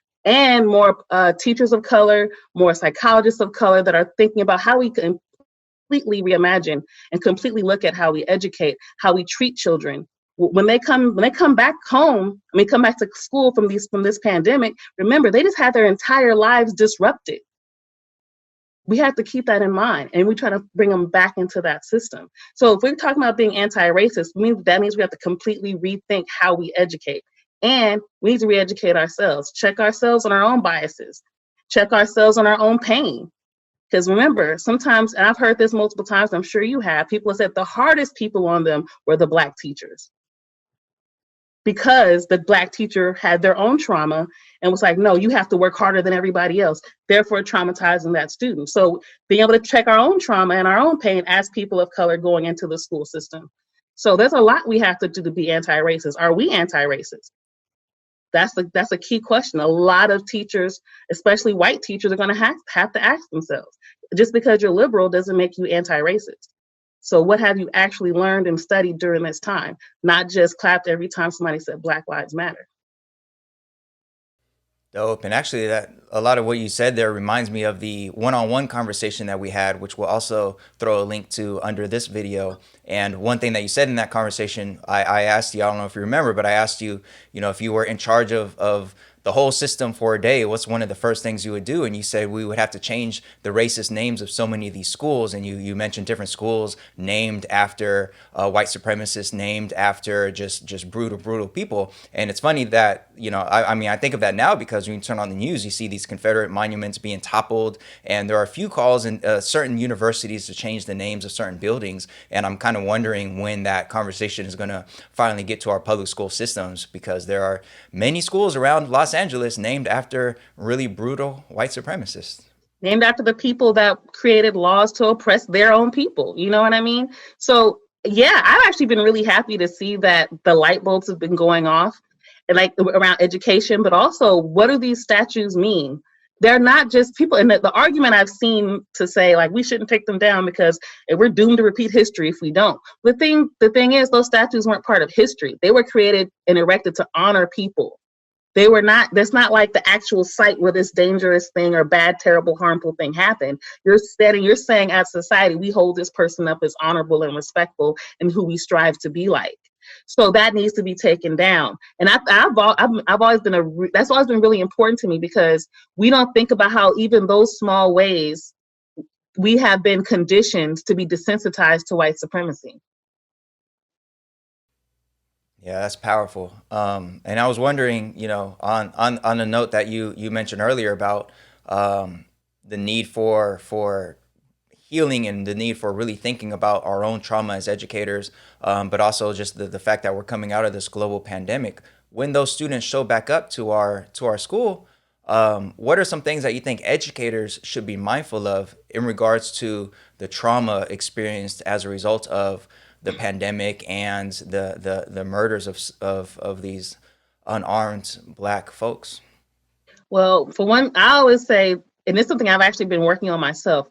teachers of color, more psychologists of color that are thinking about how we can completely reimagine and completely look at how we educate, how we treat children. When they come back home, come back to school from this pandemic, remember, they just had their entire lives disrupted. We have to keep that in mind, and we try to bring them back into that system. So if we're talking about being anti-racist, that means we have to completely rethink how we educate. And we need to re-educate ourselves, check ourselves on our own biases, check ourselves on our own pain. Because remember, sometimes, and I've heard this multiple times, I'm sure you have, people have said the hardest people on them were the Black teachers. because the Black teacher had their own trauma and was like, no, you have to work harder than everybody else, therefore traumatizing that student. So being able to check our own trauma and our own pain as people of color going into the school system. So there's a lot we have to do to be anti-racist. Are we anti-racist? That's a key question. A lot of teachers, especially white teachers, are going to have to ask themselves. Just because you're liberal doesn't make you anti-racist. So what have you actually learned and studied during this time? Not just clapped every time somebody said Black Lives Matter. Dope. And actually, that a lot of what you said there reminds me of the one-on-one conversation that we had, which we'll also throw a link to under this video. And one thing that you said in that conversation, I asked you, I don't know if you remember, but I asked you, if you were in charge of the whole system for a day, what's one of the first things you would do? And you said we would have to change the racist names of so many of these schools. And you mentioned different schools named after white supremacists, named after just brutal people. And it's funny that, I mean, I think of that now because when you turn on the news, you see these Confederate monuments being toppled. And there are a few calls in certain universities to change the names of certain buildings. And I'm kind of wondering when that conversation is going to finally get to our public school systems, because there are many schools around Los Angeles named after really brutal white supremacists. Named after the people that created laws to oppress their own people. You know what I mean? So yeah, I've actually been really happy to see that the light bulbs have been going off, and like around education, but also what do these statues mean? They're not just people, and the argument I've seen to say like we shouldn't take them down because we're doomed to repeat history if we don't. The thing is, those statues weren't part of history. They were created and erected to honor people. They were not, that's not like the actual site where this dangerous thing or bad, terrible, harmful thing happened. You're saying as society, we hold this person up as honorable and respectful and who we strive to be like. So that needs to be taken down. And I've always been that's always been really important to me, because we don't think about how even those small ways we have been conditioned to be desensitized to white supremacy. Yeah, that's powerful. And I was wondering, on the note that you mentioned earlier about the need for healing and the need for really thinking about our own trauma as educators, but also just the fact that we're coming out of this global pandemic. When those students show back up to our school, what are some things that you think educators should be mindful of in regards to the trauma experienced as a result of the pandemic and the murders of these unarmed Black folks? Well, for one, I always say, and it's something I've actually been working on myself.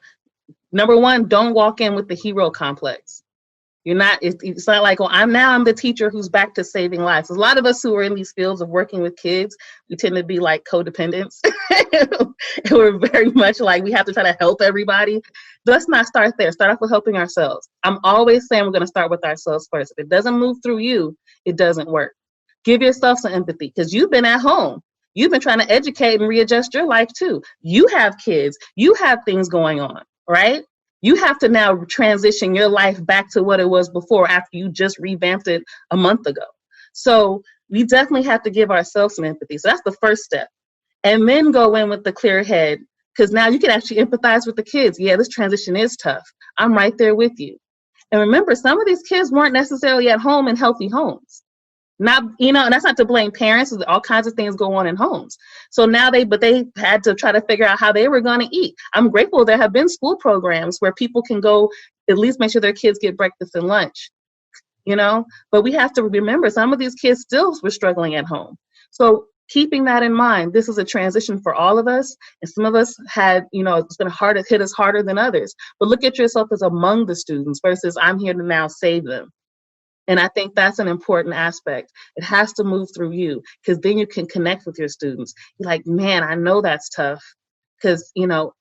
Number one, don't walk in with the hero complex. It's not like, well, I'm the teacher who's back to saving lives. A lot of us who are in these fields of working with kids, we tend to be like codependents. And we're very much like, we have to try to help everybody. Let's not start there. Start off with helping ourselves. I'm always saying we're going to start with ourselves first. If it doesn't move through you, it doesn't work. Give yourself some empathy, because you've been at home. You've been trying to educate and readjust your life too. You have kids. You have things going on, right? You have to now transition your life back to what it was before, after you just revamped it a month ago. So we definitely have to give ourselves some empathy. So that's the first step. And then go in with the clear head, because now you can actually empathize with the kids. Yeah, this transition is tough. I'm right there with you. And remember, some of these kids weren't necessarily at home in healthy homes. And that's not to blame parents. All kinds of things go on in homes. So now they had to try to figure out how they were going to eat. I'm grateful there have been school programs where people can go at least make sure their kids get breakfast and lunch, but we have to remember some of these kids still were struggling at home. So keeping that in mind, this is a transition for all of us. And some of us had, it's going to hit us harder than others. But look at yourself as among the students versus I'm here to now save them. And I think that's an important aspect. It has to move through you, because then you can connect with your students. You're like, man, I know that's tough, because,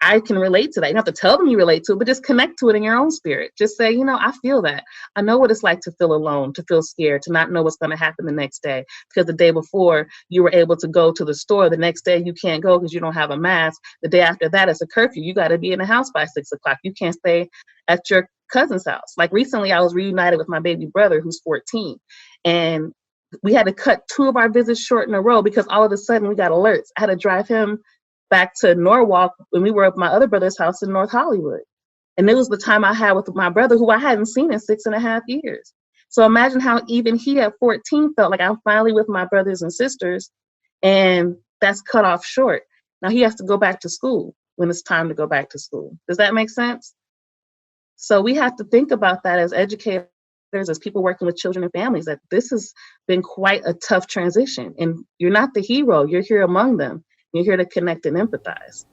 I can relate to that. You don't have to tell them you relate to it, but just connect to it in your own spirit. Just say, I feel that. I know what it's like to feel alone, to feel scared, to not know what's going to happen the next day. Because the day before you were able to go to the store, the next day you can't go because you don't have a mask. The day after that, it's a curfew. You got to be in the house by 6 o'clock. You can't stay at your cousin's house. Like recently, I was reunited with my baby brother who's 14, and we had to cut 2 of our visits short in a row because all of a sudden we got alerts. I had to drive him back to Norwalk when we were at my other brother's house in North Hollywood. And it was the time I had with my brother who I hadn't seen in 6.5 years. So imagine how even he at 14 felt like, I'm finally with my brothers and sisters, and that's cut off short. Now he has to go back to school when it's time to go back to school. Does that make sense? So we have to think about that as educators, as people working with children and families, that this has been quite a tough transition. And you're not the hero, you're here among them. You're here to connect and empathize.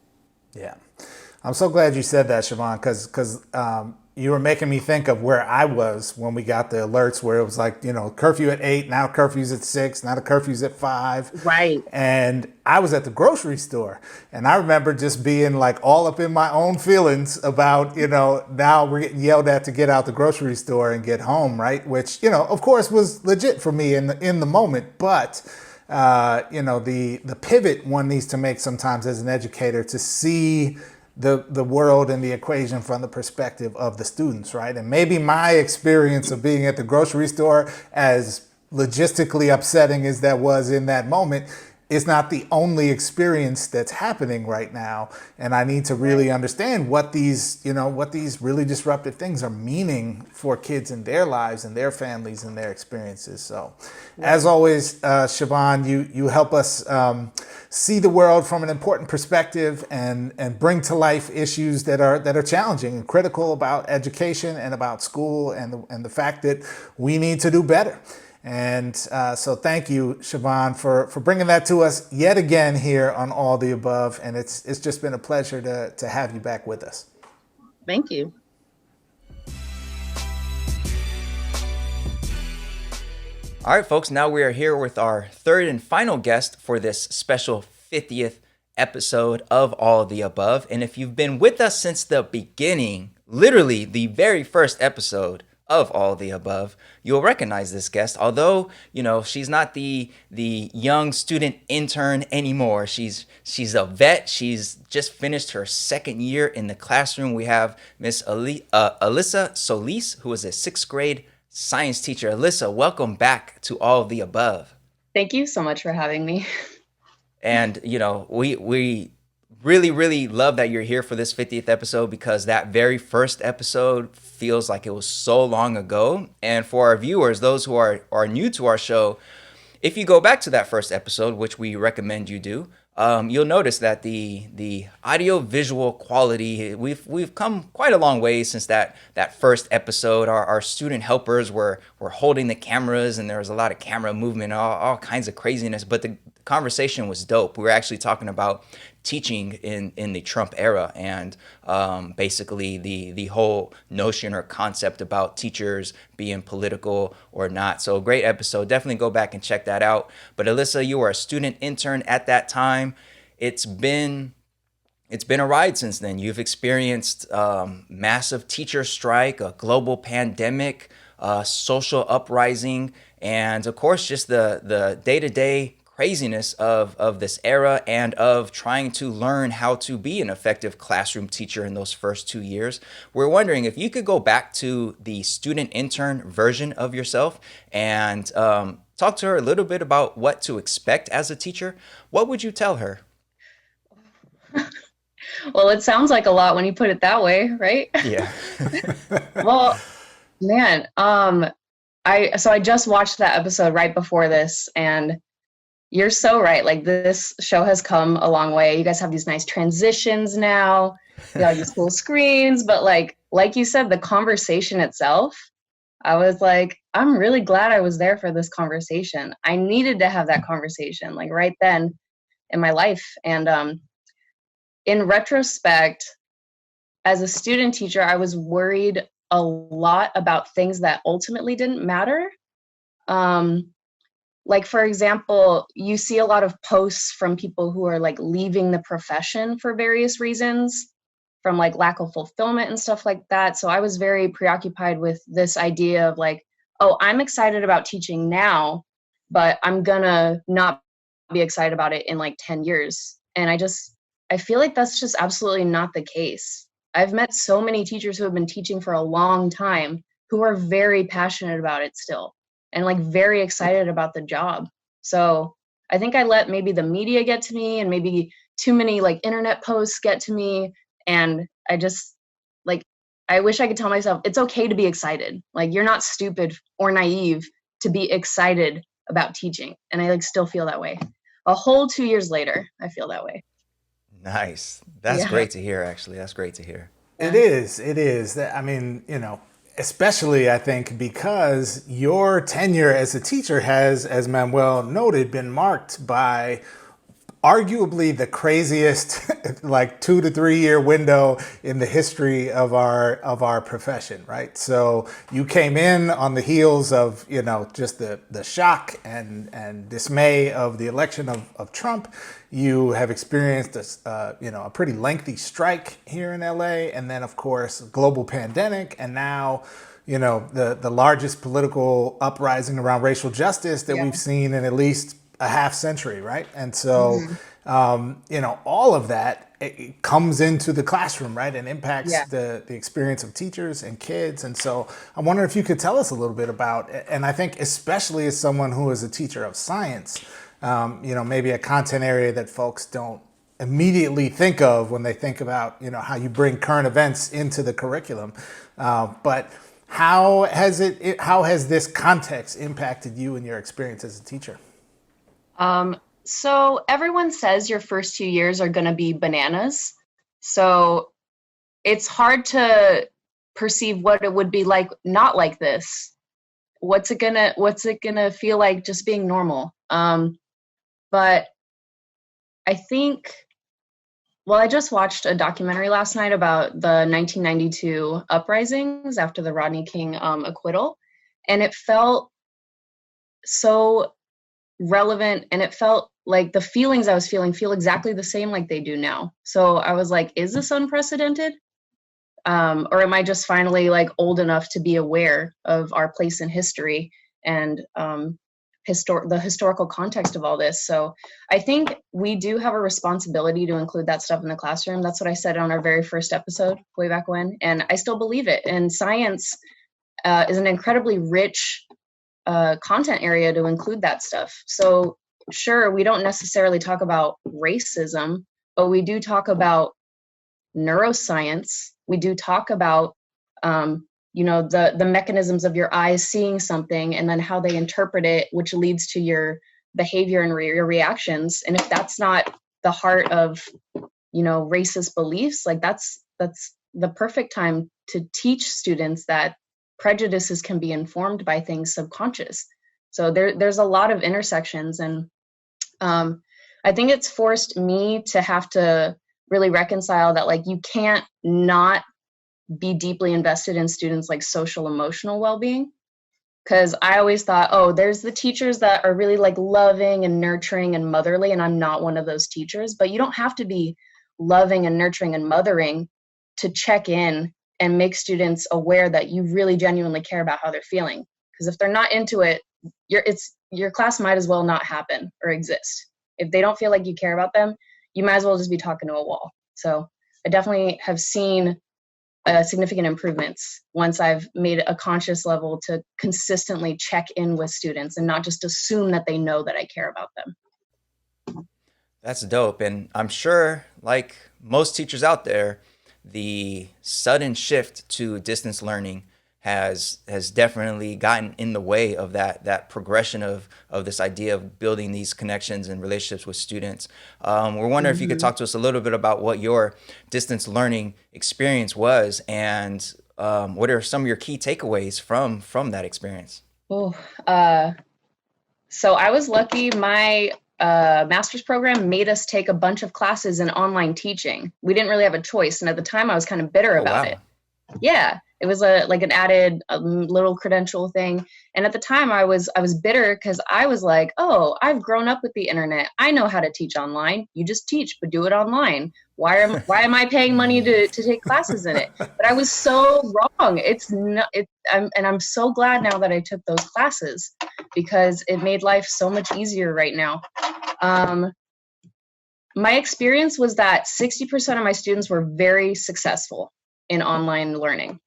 Yeah. I'm so glad you said that, Chavonne, because you were making me think of where I was when we got the alerts, where it was like, curfew at 8, now curfew's at 6, now the curfew's at 5. Right. And I was at the grocery store, and I remember just being like all up in my own feelings about, now we're getting yelled at to get out the grocery store and get home, right? Which, of course was legit for me in the moment, but the pivot one needs to make sometimes as an educator to see the world and the equation from the perspective of the students, right? And maybe my experience of being at the grocery store, as logistically upsetting as that was in that moment, is not the only experience that's happening right now. And I need to really understand what these really disruptive things are meaning for kids in their lives and their families and their experiences. So as always, Chavonne, you help us see the world from an important perspective and bring to life issues that are challenging and critical about education and about school and the fact that we need to do better. And so thank you, Chavonne, for bringing that to us yet again here on All the Above. And it's just been a pleasure to have you back with us. Thank you. All right, folks, now we are here with our third and final guest for this special 50th episode of All the Above. And if you've been with us since the beginning, literally the very first episode of All the Above, you'll recognize this guest. Although, she's not the young student intern anymore. She's a vet. She's just finished her second year in the classroom. We have Miss Alyssa Solis, who is a 6th grade science teacher. Alyssa, welcome back to All the Above. Thank you so much for having me. And, we really, really love that you're here for this 50th episode, because that very first episode feels like it was so long ago. And for our viewers, those who are new to our show, if you go back to that first episode, which we recommend you do, you'll notice that the audio visual quality, we've come quite a long way since that first episode. Our student helpers were holding the cameras, and there was a lot of camera movement, all kinds of craziness, but the conversation was dope. We were actually talking about teaching in the Trump era, and basically the whole notion or concept about teachers being political or not. So great episode. Definitely go back and check that out. But Alyssa, you were a student intern at that time. It's been a ride since then. You've experienced massive teacher strike, a global pandemic, social uprising, and of course just the day-to-day craziness of this era, and of trying to learn how to be an effective classroom teacher in those first 2 years. We're wondering if you could go back to the student intern version of yourself and talk to her a little bit about what to expect as a teacher. What would you tell her? Well, it sounds like a lot when you put it that way, right? Yeah. Well, man, I just watched that episode right before this, and you're so right. Like, this show has come a long way. You guys have these nice transitions now. You have these cool screens, but like you said, the conversation itself, I was like, I'm really glad I was there for this conversation. I needed to have that conversation, like right then in my life. And in retrospect, as a student teacher, I was worried a lot about things that ultimately didn't matter. Like, for example, you see a lot of posts from people who are like leaving the profession for various reasons, from like lack of fulfillment and stuff like that. So I was very preoccupied with this idea of like, oh, I'm excited about teaching now, but I'm gonna not be excited about it in like 10 years. And I feel like that's just absolutely not the case. I've met so many teachers who have been teaching for a long time who are very passionate about it still, and like very excited about the job. So I think I let maybe the media get to me, and maybe too many like internet posts get to me. And I I wish I could tell myself it's okay to be excited. Like, you're not stupid or naive to be excited about teaching. And I like still feel that way. A whole 2 years later, I feel that way. Nice. That's Yeah. great to hear, actually. That's great to hear. It is. It is. I mean, especially I think because your tenure as a teacher has, as Manuel noted, been marked by arguably the craziest like 2 to 3 year window in the history of our profession, right? So you came in on the heels of just the shock and dismay of the election of Trump. You have experienced a pretty lengthy strike here in LA, and then of course global pandemic, and now the largest political uprising around racial justice that we've seen in at least a half century, right? And so, all of that, it comes into the classroom, right? And impacts the experience of teachers and kids. And so I wonder if you could tell us a little bit about, and I think especially as someone who is a teacher of science, maybe a content area that folks don't immediately think of when they think about, how you bring current events into the curriculum. But how has this context impacted you and your experience as a teacher? So everyone says your first 2 years are going to be bananas. So it's hard to perceive what it would be like not like this. What's it gonna feel like just being normal? But I think, I just watched a documentary last night about the 1992 uprisings after the Rodney King acquittal, and it felt so relevant, and it felt like the feelings I was feeling feel exactly the same like they do now. So I was like, is this unprecedented? Or am I just finally like old enough to be aware of our place in history and the historical context of all this? So I think we do have a responsibility to include that stuff in the classroom. That's what I said on our very first episode way back when, and I still believe it. And science is an incredibly rich content area to include that stuff. So sure, we don't necessarily talk about racism, but we do talk about neuroscience. We do talk about the mechanisms of your eyes seeing something and then how they interpret it, which leads to your behavior and your reactions. And if that's not the heart of racist beliefs, like that's the perfect time to teach students that prejudices can be informed by things subconscious. So there's a lot of intersections, and I think it's forced me to have to really reconcile that, like, you can't not be deeply invested in students' like social emotional well-being. Because I always thought, oh, there's the teachers that are really like loving and nurturing and motherly, and I'm not one of those teachers. But you don't have to be loving and nurturing and mothering to check in and make students aware that you really genuinely care about how they're feeling. Because if they're not into it, your class might as well not happen or exist. If they don't feel like you care about them, you might as well just be talking to a wall. So I definitely have seen significant improvements once I've made a conscious level to consistently check in with students and not just assume that they know that I care about them. That's dope. And I'm sure, like most teachers out there, the sudden shift to distance learning has definitely gotten in the way of that progression of this idea of building these connections and relationships with students. We're wondering if you could talk to us a little bit about what your distance learning experience was, and what are some of your key takeaways from that experience? So I was lucky. My master's program made us take a bunch of classes in online teaching. We didn't really have a choice, and at the time I was kind of bitter about it. Yeah. It was an added little credential thing. And at the time I was bitter because I was like, oh, I've grown up with the internet. I know how to teach online. You just teach, but do it online. Why am I paying money to take classes in it? But I was so wrong. I'm so glad now that I took those classes because it made life so much easier right now. My experience was that 60% of my students were very successful in online learning.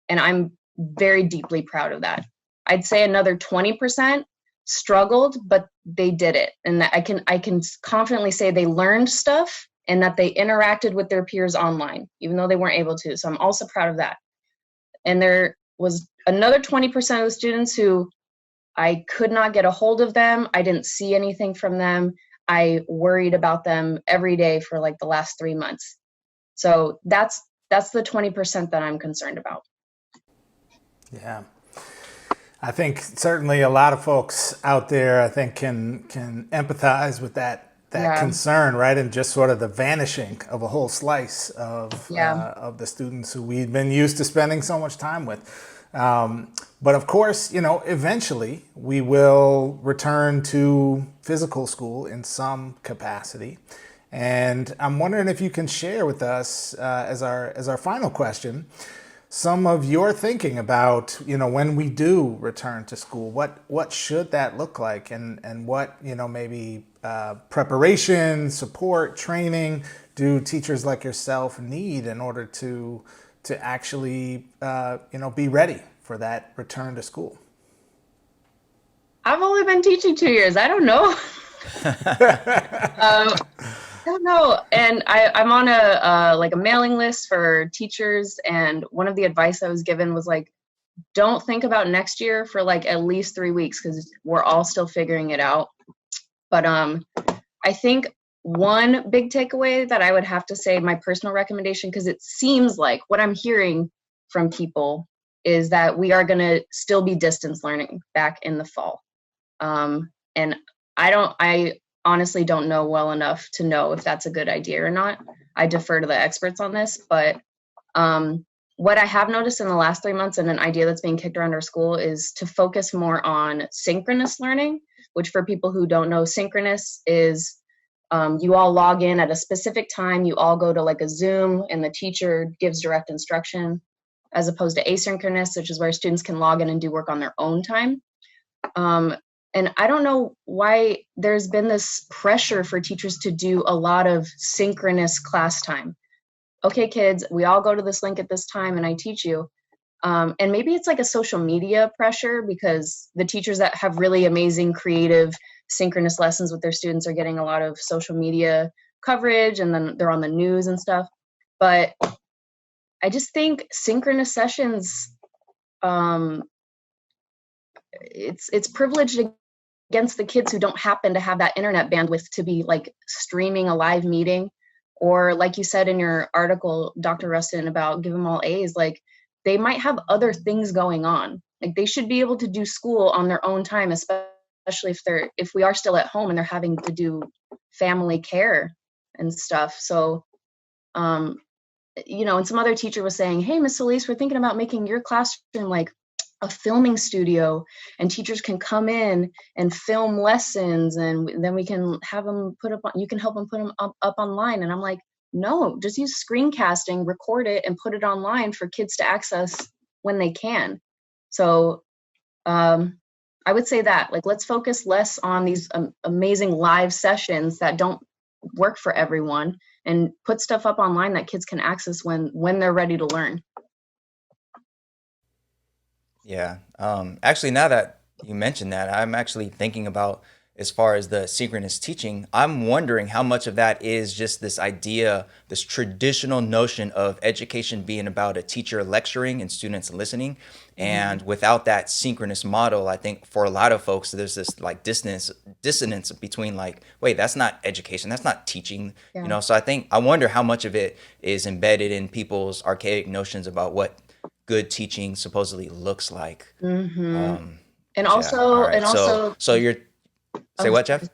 And I'm very deeply proud of that. I'd say another 20% struggled, but they did it. And I can confidently say they learned stuff and that they interacted with their peers online, even though they weren't able to. So I'm also proud of that. And there was another 20% of the students who I could not get a hold of them. I didn't see anything from them. I worried about them every day for like the last 3 months. So that's the 20% that I'm concerned about. Yeah. I think certainly a lot of folks out there, I think, can empathize with that concern, right? And just sort of the vanishing of a whole slice of the students who we've been used to spending so much time with. But of course, eventually we will return to physical school in some capacity. And I'm wondering if you can share with us, as our final question, some of your thinking about, when we do return to school, what should that look like, and what, maybe preparation, support, training do teachers like yourself need in order to actually, be ready for that return to school? I've only been teaching 2 years. I don't know. I don't know. And I'm on a mailing list for teachers. And one of the advice I was given was like, don't think about next year for like at least 3 weeks, because we're all still figuring it out. But I think one big takeaway that I would have to say, my personal recommendation, because it seems like what I'm hearing from people is that we are going to still be distance learning back in the fall. And I honestly don't know well enough to know if that's a good idea or not. I defer to the experts on this, but what I have noticed in the last 3 months, and an idea that's being kicked around our school, is to focus more on synchronous learning, which, for people who don't know, synchronous is you all log in at a specific time, you all go to like a Zoom, and the teacher gives direct instruction, as opposed to asynchronous, which is where students can log in and do work on their own time. And I don't know why there's been this pressure for teachers to do a lot of synchronous class time. Okay, kids, we all go to this link at this time and I teach you. And maybe it's like a social media pressure, because the teachers that have really amazing, creative, synchronous lessons with their students are getting a lot of social media coverage, and then they're on the news and stuff. But I just think synchronous sessions, it's privileged against the kids who don't happen to have that internet bandwidth to be like streaming a live meeting, or like you said in your article, Dr. Rustin, about give them all A's, like they might have other things going on. Like they should be able to do school on their own time, especially if we are still at home and they're having to do family care and stuff. So, and some other teacher was saying, hey, Miss Solis, we're thinking about making your classroom like a filming studio, and teachers can come in and film lessons, and then we can have them you can help them put them up online. And I'm like, no, just use screencasting, record it, and put it online for kids to access when they can. So I would say that, like, let's focus less on these amazing live sessions that don't work for everyone, and put stuff up online that kids can access when they're ready to learn. Yeah. Actually, now that you mentioned that, I'm actually thinking about, as far as the synchronous teaching, I'm wondering how much of that is just this idea, this traditional notion of education being about a teacher lecturing and students listening. And without that synchronous model, I think for a lot of folks, there's this like dissonance between like, wait, that's not education, that's not teaching, So I wonder how much of it is embedded in people's archaic notions about what good teaching supposedly looks like. And also, so you're say what, Jeff?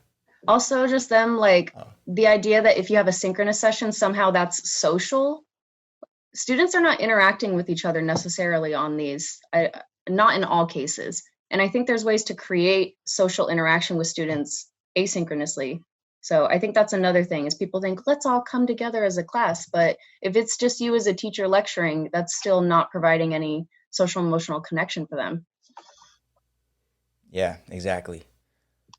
Also, just them like the idea that if you have a synchronous session, somehow that's social. Students are not interacting with each other necessarily on these, not in all cases. And I think there's ways to create social interaction with students asynchronously. So I think that's another thing, is people think, let's all come together as a class. But if it's just you as a teacher lecturing, that's still not providing any social emotional connection for them. Yeah, exactly.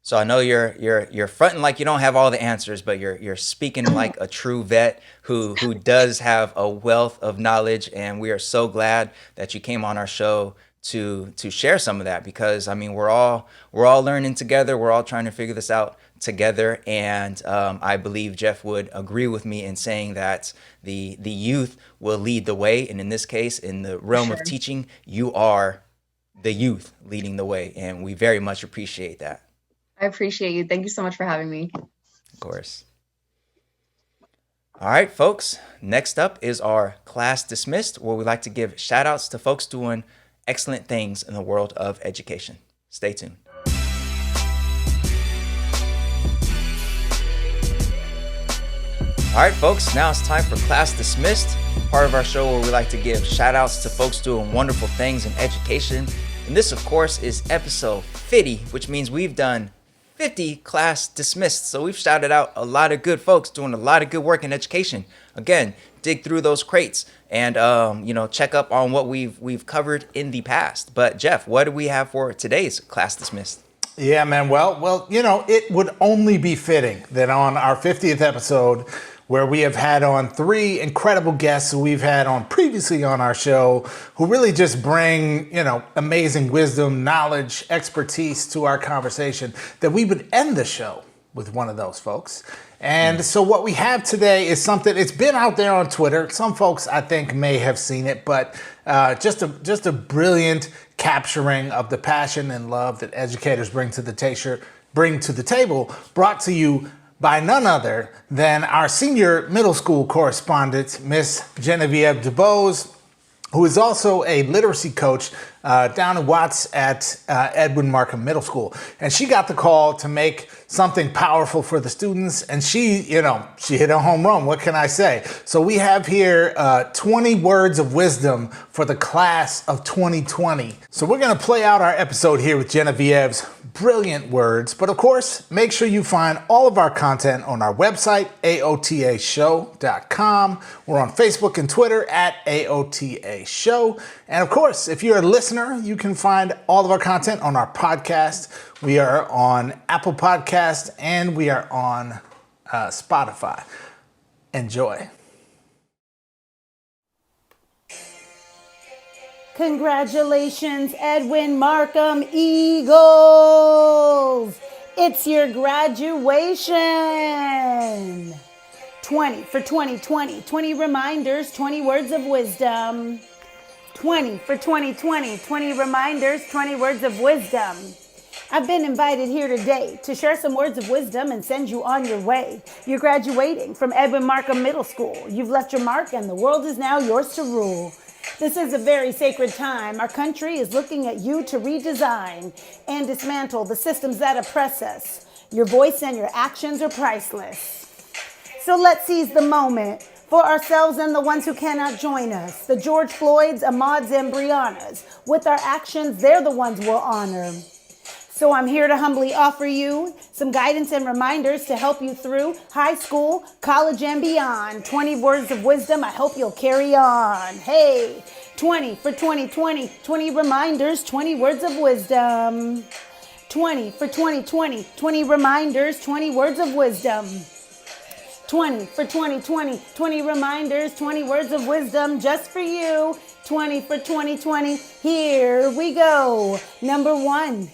So I know you're fronting like you don't have all the answers, but you're speaking like a true vet who does have a wealth of knowledge, and we are so glad that you came on our show to share some of that, because I mean we're all learning together, we're all trying to figure this out together. And I believe Jeff would agree with me in saying that the youth will lead the way. And in this case, in the realm of teaching, you are the youth leading the way. And we very much appreciate that. I appreciate you. Thank you so much for having me. Of course. All right, folks. Next up is our class dismissed, where we like to give shout outs to folks doing excellent things in the world of education. Stay tuned. All right, folks, now it's time for Class Dismissed, part of our show where we like to give shout outs to folks doing wonderful things in education. And this, of course, is episode 50, which means we've done 50 Class Dismissed. So we've shouted out a lot of good folks doing a lot of good work in education. Again, dig through those crates and, check up on what we've covered in the past. But Jeff, what do we have for today's Class Dismissed? Yeah, man. Well, it would only be fitting that on our 50th episode, where we have had on 3 incredible guests who we've had on previously on our show, who really just bring, amazing wisdom, knowledge, expertise to our conversation, that we would end the show with one of those folks. And so what we have today is something, it's been out there on Twitter. Some folks, I think, may have seen it, but just a brilliant capturing of the passion and love that educators bring to the table, brought to you by none other than our senior middle school correspondent, Miss Geneviève DeBose, who is also a literacy coach down in Watts at Edwin Markham Middle School. And she got the call to make something powerful for the students, and she hit a home run. What can I say? So we have here 20 words of wisdom for the class of 2020. So we're gonna play out our episode here with Genevieve's brilliant words, but of course, make sure you find all of our content on our website, aotashow.com. We're on Facebook and Twitter at AOTA Show. And of course, if you're a listener, you can find all of our content on our podcast. We are on Apple Podcasts and we are on Spotify. Enjoy. Congratulations, Edwin Markham Eagles! It's your graduation! 20 for 2020, 20 reminders, 20 words of wisdom. 20 for 2020, 20 reminders, 20 words of wisdom. I've been invited here today to share some words of wisdom and send you on your way. You're graduating from Edwin Markham Middle School. You've left your mark and the world is now yours to rule. This is a very sacred time. Our country is looking at you to redesign and dismantle the systems that oppress us. Your voice and your actions are priceless. So let's seize the moment for ourselves and the ones who cannot join us. The George Floyds, Ahmauds, and Breonnas. With our actions, they're the ones we'll honor. So I'm here to humbly offer you some guidance and reminders to help you through high school, college, and beyond. 20 words of wisdom, I hope you'll carry on. Hey, 20 for 2020, 20 reminders, 20 words of wisdom. 20 for 2020, 20 reminders, 20 words of wisdom. 20 for 2020, 20 reminders, 20 words of wisdom just for you. 20 for 2020, here we go. Number 1.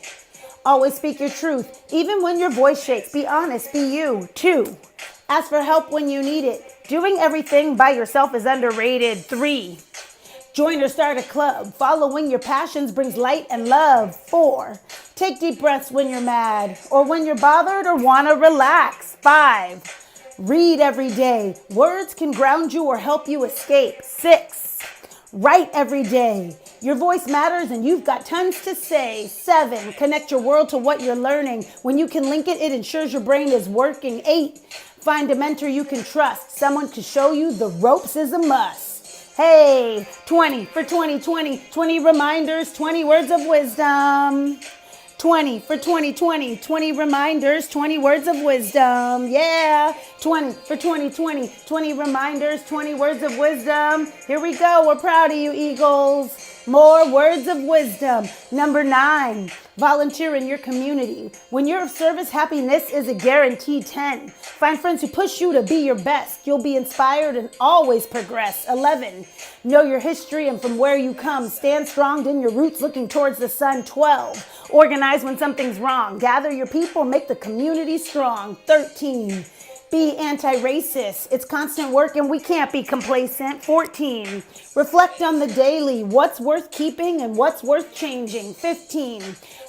Always speak your truth, even when your voice shakes. Be honest, be you. 2, ask for help when you need it. Doing everything by yourself is underrated. 3, join or start a club. Following your passions brings light and love. 4, take deep breaths when you're mad or when you're bothered or want to relax. 5, read every day. Words can ground you or help you escape. 6, write every day. Your voice matters and you've got tons to say. 7, connect your world to what you're learning. When you can link it, it ensures your brain is working. 8, find a mentor you can trust. Someone to show you the ropes is a must. Hey, 20 for 2020, 20 reminders, 20 words of wisdom. 20 for 2020, 20 reminders, 20 words of wisdom. Yeah, 20 for 2020, 20 reminders, 20 words of wisdom. Here we go. We're proud of you, Eagles. More words of wisdom. Number 9, Volunteer in your community. When you're of service, happiness is a guaranteed 10. Find friends who push you to be your best. You'll be inspired and always progress. 11. Know your history and from where you come. Stand strong in your roots looking towards the sun. 12. Organize when something's wrong. Gather your people, make the community strong. 13. Be anti-racist. It's constant work and we can't be complacent. 14. Reflect on the daily. What's worth keeping and what's worth changing. 15.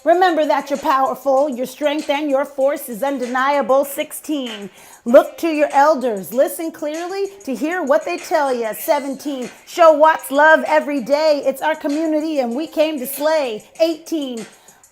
Remember that you're powerful. Your strength and your force is undeniable. 16. Look to your elders. Listen clearly to hear what they tell you. 17. Show Watts love every day. It's our community and we came to slay. 18.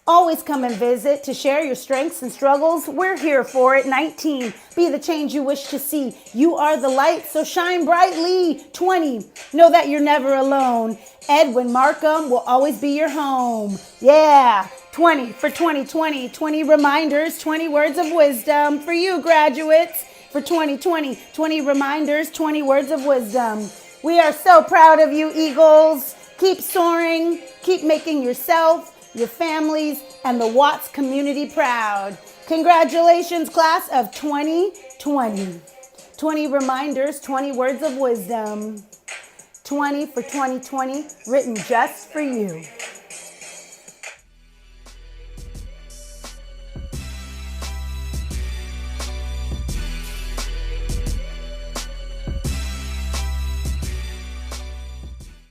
Always come and visit to share your strengths and struggles. We're here for it. 19. Be the change you wish to see. You are the light, so shine brightly. 20. Know that you're never alone. Edwin Markham will always be your home. Yeah. 20 for 2020. 20 reminders, 20 words of wisdom for you graduates. For 2020, 20 reminders, 20 words of wisdom. We are so proud of you, Eagles. Keep soaring. Keep making yourself, your families, and the Watts community proud. Congratulations, class of 2020. 20 reminders, 20 words of wisdom. 20 for 2020, written just for you.